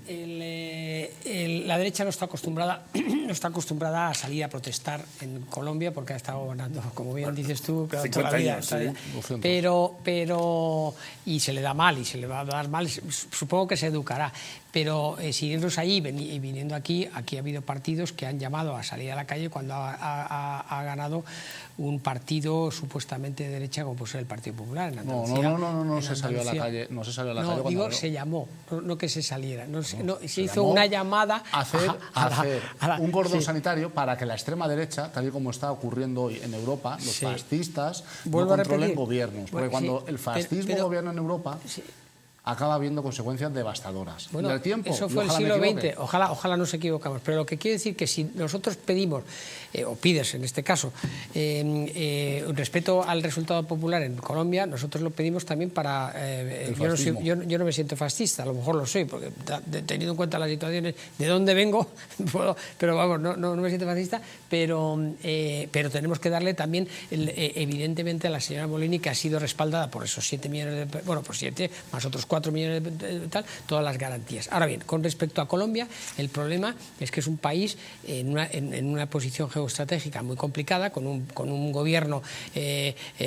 La derecha no está acostumbrada a salir a protestar en Colombia porque ha estado gobernando, como bien dices tú, toda la vida. Pero y se le da mal y se le va a dar mal, supongo que se educará. Pero siguiéndose allí y viniendo aquí ha habido partidos que han llamado a salir a la calle cuando ha ganado un partido supuestamente de derecha como puede ser el Partido Popular. En Andalucía, no se salió a la calle. No se salió a la calle. Digo, se llamó, no que se saliera. Se hizo una llamada a hacer un cordón sanitario para que la extrema derecha, tal y como está ocurriendo hoy en Europa, los fascistas no controlen gobiernos. Porque cuando el fascismo gobierna en Europa... acaba habiendo consecuencias devastadoras. Bueno, del tiempo, eso fue el siglo XX, ojalá nos equivocamos, pero lo que quiero decir que si nosotros pedimos, o pides en este caso, respeto al resultado popular en Colombia, nosotros lo pedimos también para... yo no me siento fascista, a lo mejor lo soy, porque teniendo en cuenta las situaciones de dónde vengo, pero vamos, no me siento fascista, pero tenemos que darle también, evidentemente, a la señora Molini, que ha sido respaldada por esos 7 millones de... Bueno, por 7, más otros 4 millones de tal, todas las garantías. Ahora bien, con respecto a Colombia, el problema es que es un país en una posición geoestratégica muy complicada, con un gobierno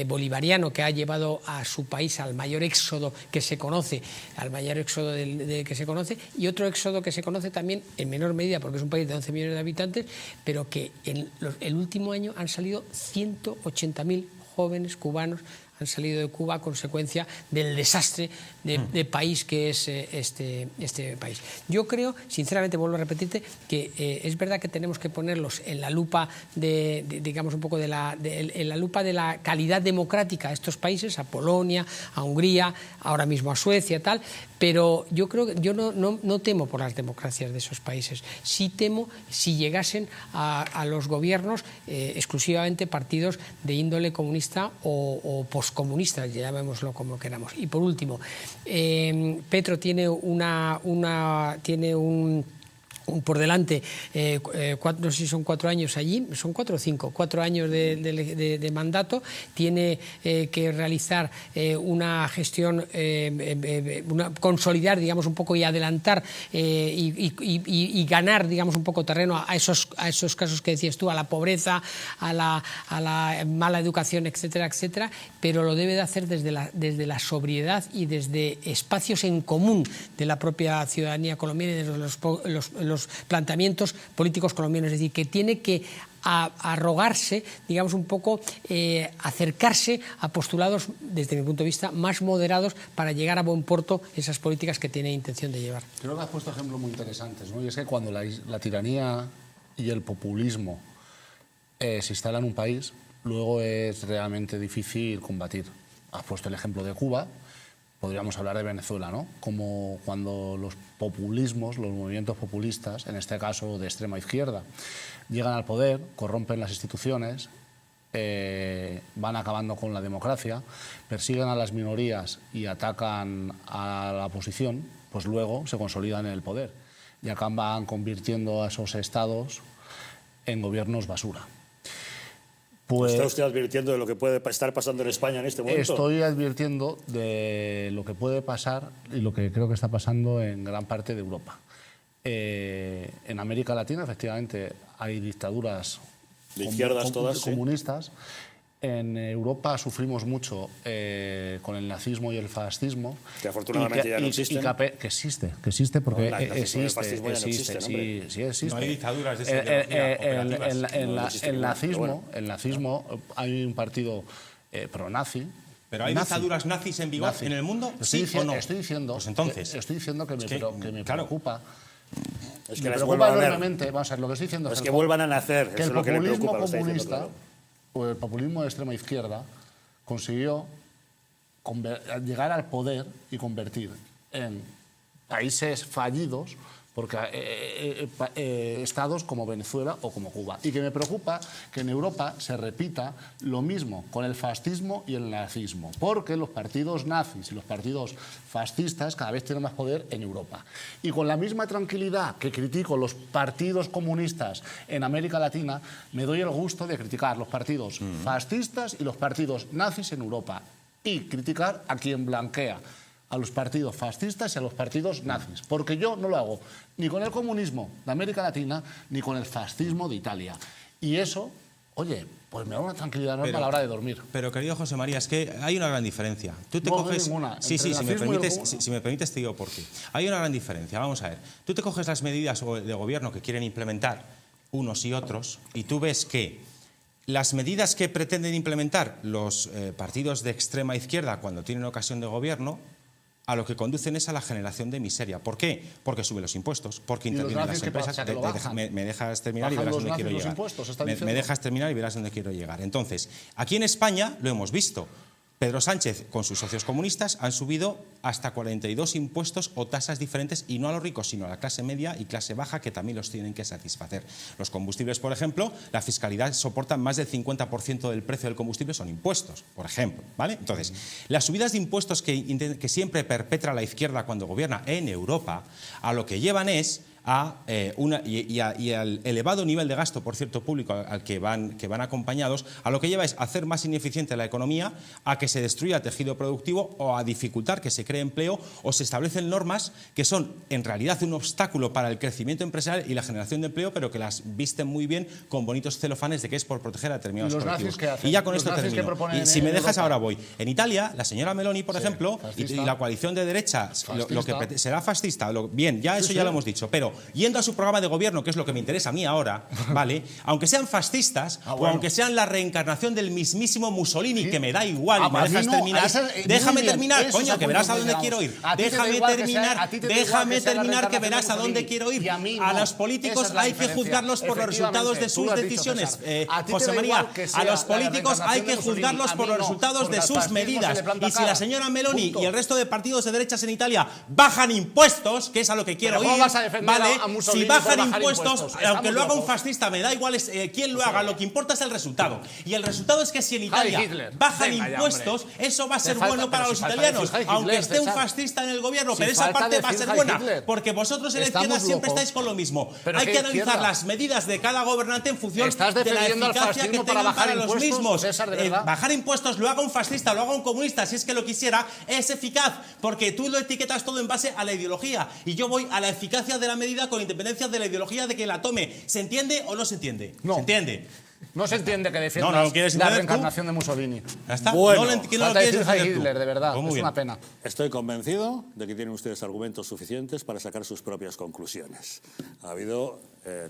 bolivariano que ha llevado a su país al mayor éxodo que se conoce, que se conoce, y otro éxodo que se conoce también en menor medida, porque es un país de 11 millones de habitantes, pero que en el último año han salido 180.000 jóvenes cubanos, han salido de Cuba a consecuencia del desastre de país que es este país. Yo creo, sinceramente, vuelvo a repetirte, que es verdad que tenemos que ponerlos en la lupa digamos un poco en la lupa de la calidad democrática a estos países, a Polonia, a Hungría, ahora mismo a Suecia, tal, pero yo creo que yo no temo por las democracias de esos países. Sí temo si llegasen a los gobiernos exclusivamente partidos de índole comunista o poscomunistas, llamémoslo como queramos. Y por último, Petro tiene por delante, no sé si son 4 años allí, son 4 o 5, 4 años de mandato, tiene que realizar una gestión, consolidar, digamos, un poco y adelantar y ganar, digamos, un poco terreno a esos casos que decías tú, a la pobreza, a la mala educación, etcétera, etcétera, pero lo debe de hacer desde la sobriedad y desde espacios en común de la propia ciudadanía colombiana y desde los planteamientos políticos colombianos, es decir, que tiene que arrogarse, digamos un poco, acercarse a postulados, desde mi punto de vista, más moderados para llegar a buen puerto esas políticas que tiene intención de llevar. Creo que has puesto ejemplos muy interesantes, ¿no? Y es que cuando la tiranía y el populismo se instalan en un país, luego es realmente difícil combatir. Has puesto el ejemplo de Cuba. Podríamos hablar de Venezuela, ¿no? Como cuando los populismos, los movimientos populistas, en este caso de extrema izquierda, llegan al poder, corrompen las instituciones, van acabando con la democracia, persiguen a las minorías y atacan a la oposición, pues luego se consolidan en el poder y acaban convirtiendo a esos estados en gobiernos basura. Pues, ¿está usted advirtiendo de lo que puede estar pasando en España en este momento? Estoy advirtiendo de lo que puede pasar y lo que creo que está pasando en gran parte de Europa. En América Latina, efectivamente, hay dictaduras de izquierdas todas, comunistas. Sí. En Europa sufrimos mucho con el nazismo y el fascismo. Que afortunadamente ya no existen. Que existe porque existe. No hay dictaduras de ese el nazismo hay un partido pro-nazi. ¿Pero hay dictaduras nazis en vigor en el mundo? ¿Sí o no? Estoy diciendo, pues entonces, estoy diciendo que me preocupa. Es que me preocupa enormemente. Vamos a ver, lo que estoy diciendo es que vuelvan a nacer. Que el populismo comunista o el populismo de extrema izquierda consiguió llegar al poder y convertir en países fallidos porque estados como Venezuela o como Cuba. Y que me preocupa que en Europa se repita lo mismo con el fascismo y el nazismo, porque los partidos nazis y los partidos fascistas cada vez tienen más poder en Europa. Y con la misma tranquilidad que critico los partidos comunistas en América Latina, me doy el gusto de criticar los partidos fascistas y los partidos nazis en Europa, y criticar a quien blanquea a los partidos fascistas y a los partidos nazis, porque yo no lo hago ni con el comunismo de América Latina ni con el fascismo de Italia. Y eso, oye, pues me da una tranquilidad enorme a la hora de dormir. Pero, querido José María, es que hay una gran diferencia. Tú te coges... Sí, si me permites te digo por qué. Hay una gran diferencia, vamos a ver. Tú te coges las medidas de gobierno que quieren implementar unos y otros y tú ves que las medidas que pretenden implementar los partidos de extrema izquierda cuando tienen ocasión de gobierno, a lo que conducen es a la generación de miseria. ¿Por qué? Porque suben los impuestos, porque intervienen las empresas. Me dejas terminar y verás dónde quiero llegar. Me dejas terminar y verás dónde quiero llegar. Entonces, aquí en España lo hemos visto. Pedro Sánchez, con sus socios comunistas, han subido hasta 42 impuestos o tasas diferentes, y no a los ricos, sino a la clase media y clase baja, que también los tienen que satisfacer. Los combustibles, por ejemplo, la fiscalidad soporta más del 50% del precio del combustible son impuestos, por ejemplo, ¿vale? Entonces, las subidas de impuestos que siempre perpetra la izquierda cuando gobierna en Europa, a lo que llevan es al elevado nivel de gasto, por cierto, público al que van acompañados, a lo que lleva es a hacer más ineficiente la economía, a que se destruya el tejido productivo o a dificultar que se cree empleo, o se establecen normas que son en realidad un obstáculo para el crecimiento empresarial y la generación de empleo, pero que las visten muy bien con bonitos celofanes de que es por proteger a determinados colectivos. Y ya con esto termino. Y si me dejas, ahora voy. En Italia, la señora Meloni, por ejemplo, y la coalición de derechas, lo que será fascista, bien, ya eso ya lo hemos dicho, pero yendo a su programa de gobierno, que es lo que me interesa a mí ahora, ¿vale? Aunque sean fascistas o aunque sean la reencarnación del mismísimo Mussolini, que me da igual, y me dejas terminar. Déjame terminar, coño, que verás a dónde quiero ir. Déjame terminar, que verás a dónde quiero ir. A los políticos hay que juzgarlos por los resultados de sus decisiones, José María. A los políticos hay que juzgarlos por los resultados de sus medidas. Y si la señora Meloni y el resto de partidos de derechas en Italia bajan impuestos, que es a lo que quiero ir, ¿vale? Si bajan impuestos, aunque lo haga un fascista, me da igual quién lo haga, lo que importa es el resultado. Y el resultado es que si en Italia bajan impuestos, eso va a ser bueno para los italianos, aunque esté un fascista en el gobierno, pero esa parte va a ser buena, porque vosotros en la izquierda siempre estáis con lo mismo. Hay que analizar las medidas de cada gobernante en función de la eficacia que tengan para los mismos. Bajar impuestos, lo haga un fascista, lo haga un comunista, si es que lo quisiera, es eficaz, porque tú lo etiquetas todo en base a la ideología, y yo voy a la eficacia de la medida con independencia de la ideología de que la tome. ¿Se entiende o no se entiende? No. ¿Se entiende? No se entiende que defiendas la reencarnación de Mussolini. ¿Ya está? Bueno, no lo quieres defender Hitler, de verdad. Es una pena. Estoy convencido de que tienen ustedes argumentos suficientes para sacar sus propias conclusiones. Ha habido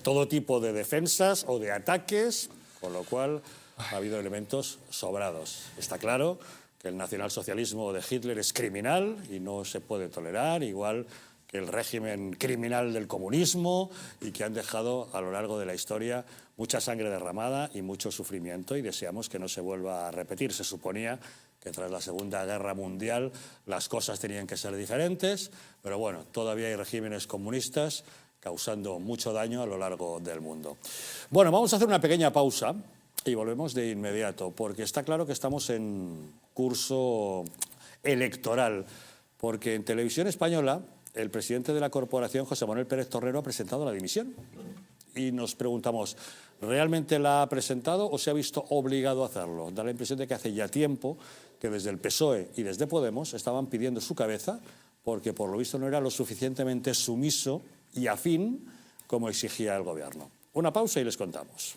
todo tipo de defensas o de ataques, con lo cual ha habido elementos sobrados. Está claro que el nacionalsocialismo de Hitler es criminal y no se puede tolerar, igual que el régimen criminal del comunismo, y que han dejado a lo largo de la historia mucha sangre derramada y mucho sufrimiento, y deseamos que no se vuelva a repetir. Se suponía que tras la Segunda Guerra Mundial las cosas tenían que ser diferentes, pero bueno, todavía hay regímenes comunistas causando mucho daño a lo largo del mundo. Bueno, vamos a hacer una pequeña pausa y volvemos de inmediato, porque está claro que estamos en curso electoral, porque en Televisión Española el presidente de la corporación, José Manuel Pérez Torrero, ha presentado la dimisión. Y nos preguntamos, ¿realmente la ha presentado o se ha visto obligado a hacerlo? Da la impresión de que hace ya tiempo que desde el PSOE y desde Podemos estaban pidiendo su cabeza, porque por lo visto no era lo suficientemente sumiso y afín como exigía el gobierno. Una pausa y les contamos.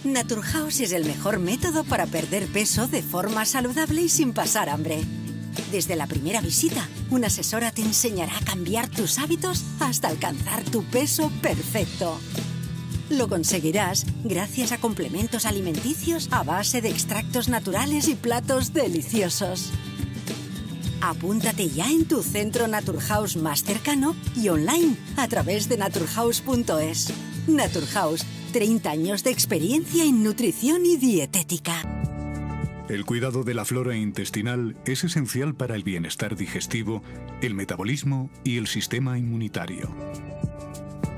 Naturhaus es el mejor método para perder peso de forma saludable y sin pasar hambre. Desde la primera visita, una asesora te enseñará a cambiar tus hábitos hasta alcanzar tu peso perfecto. Lo conseguirás gracias a complementos alimenticios a base de extractos naturales y platos deliciosos. Apúntate ya en tu centro Naturhaus más cercano y online a través de naturhaus.es. Naturhaus, 30 años de experiencia en nutrición y dietética. El cuidado de la flora intestinal es esencial para el bienestar digestivo, el metabolismo y el sistema inmunitario.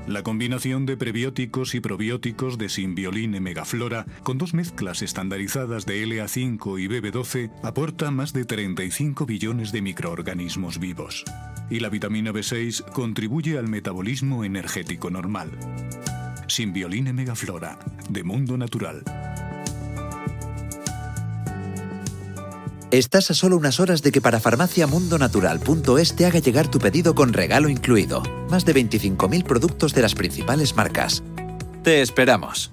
La combinación de prebióticos y probióticos de Symbioline Megaflora con 2 mezclas estandarizadas de LA5 y BB12 aporta más de 35 billones de microorganismos vivos. Y la vitamina B6 contribuye al metabolismo energético normal. Symbioline Megaflora, de Mundo Natural. Estás a solo unas horas de que parafarmaciamundonatural.es te haga llegar tu pedido con regalo incluido. Más de 25.000 productos de las principales marcas. Te esperamos.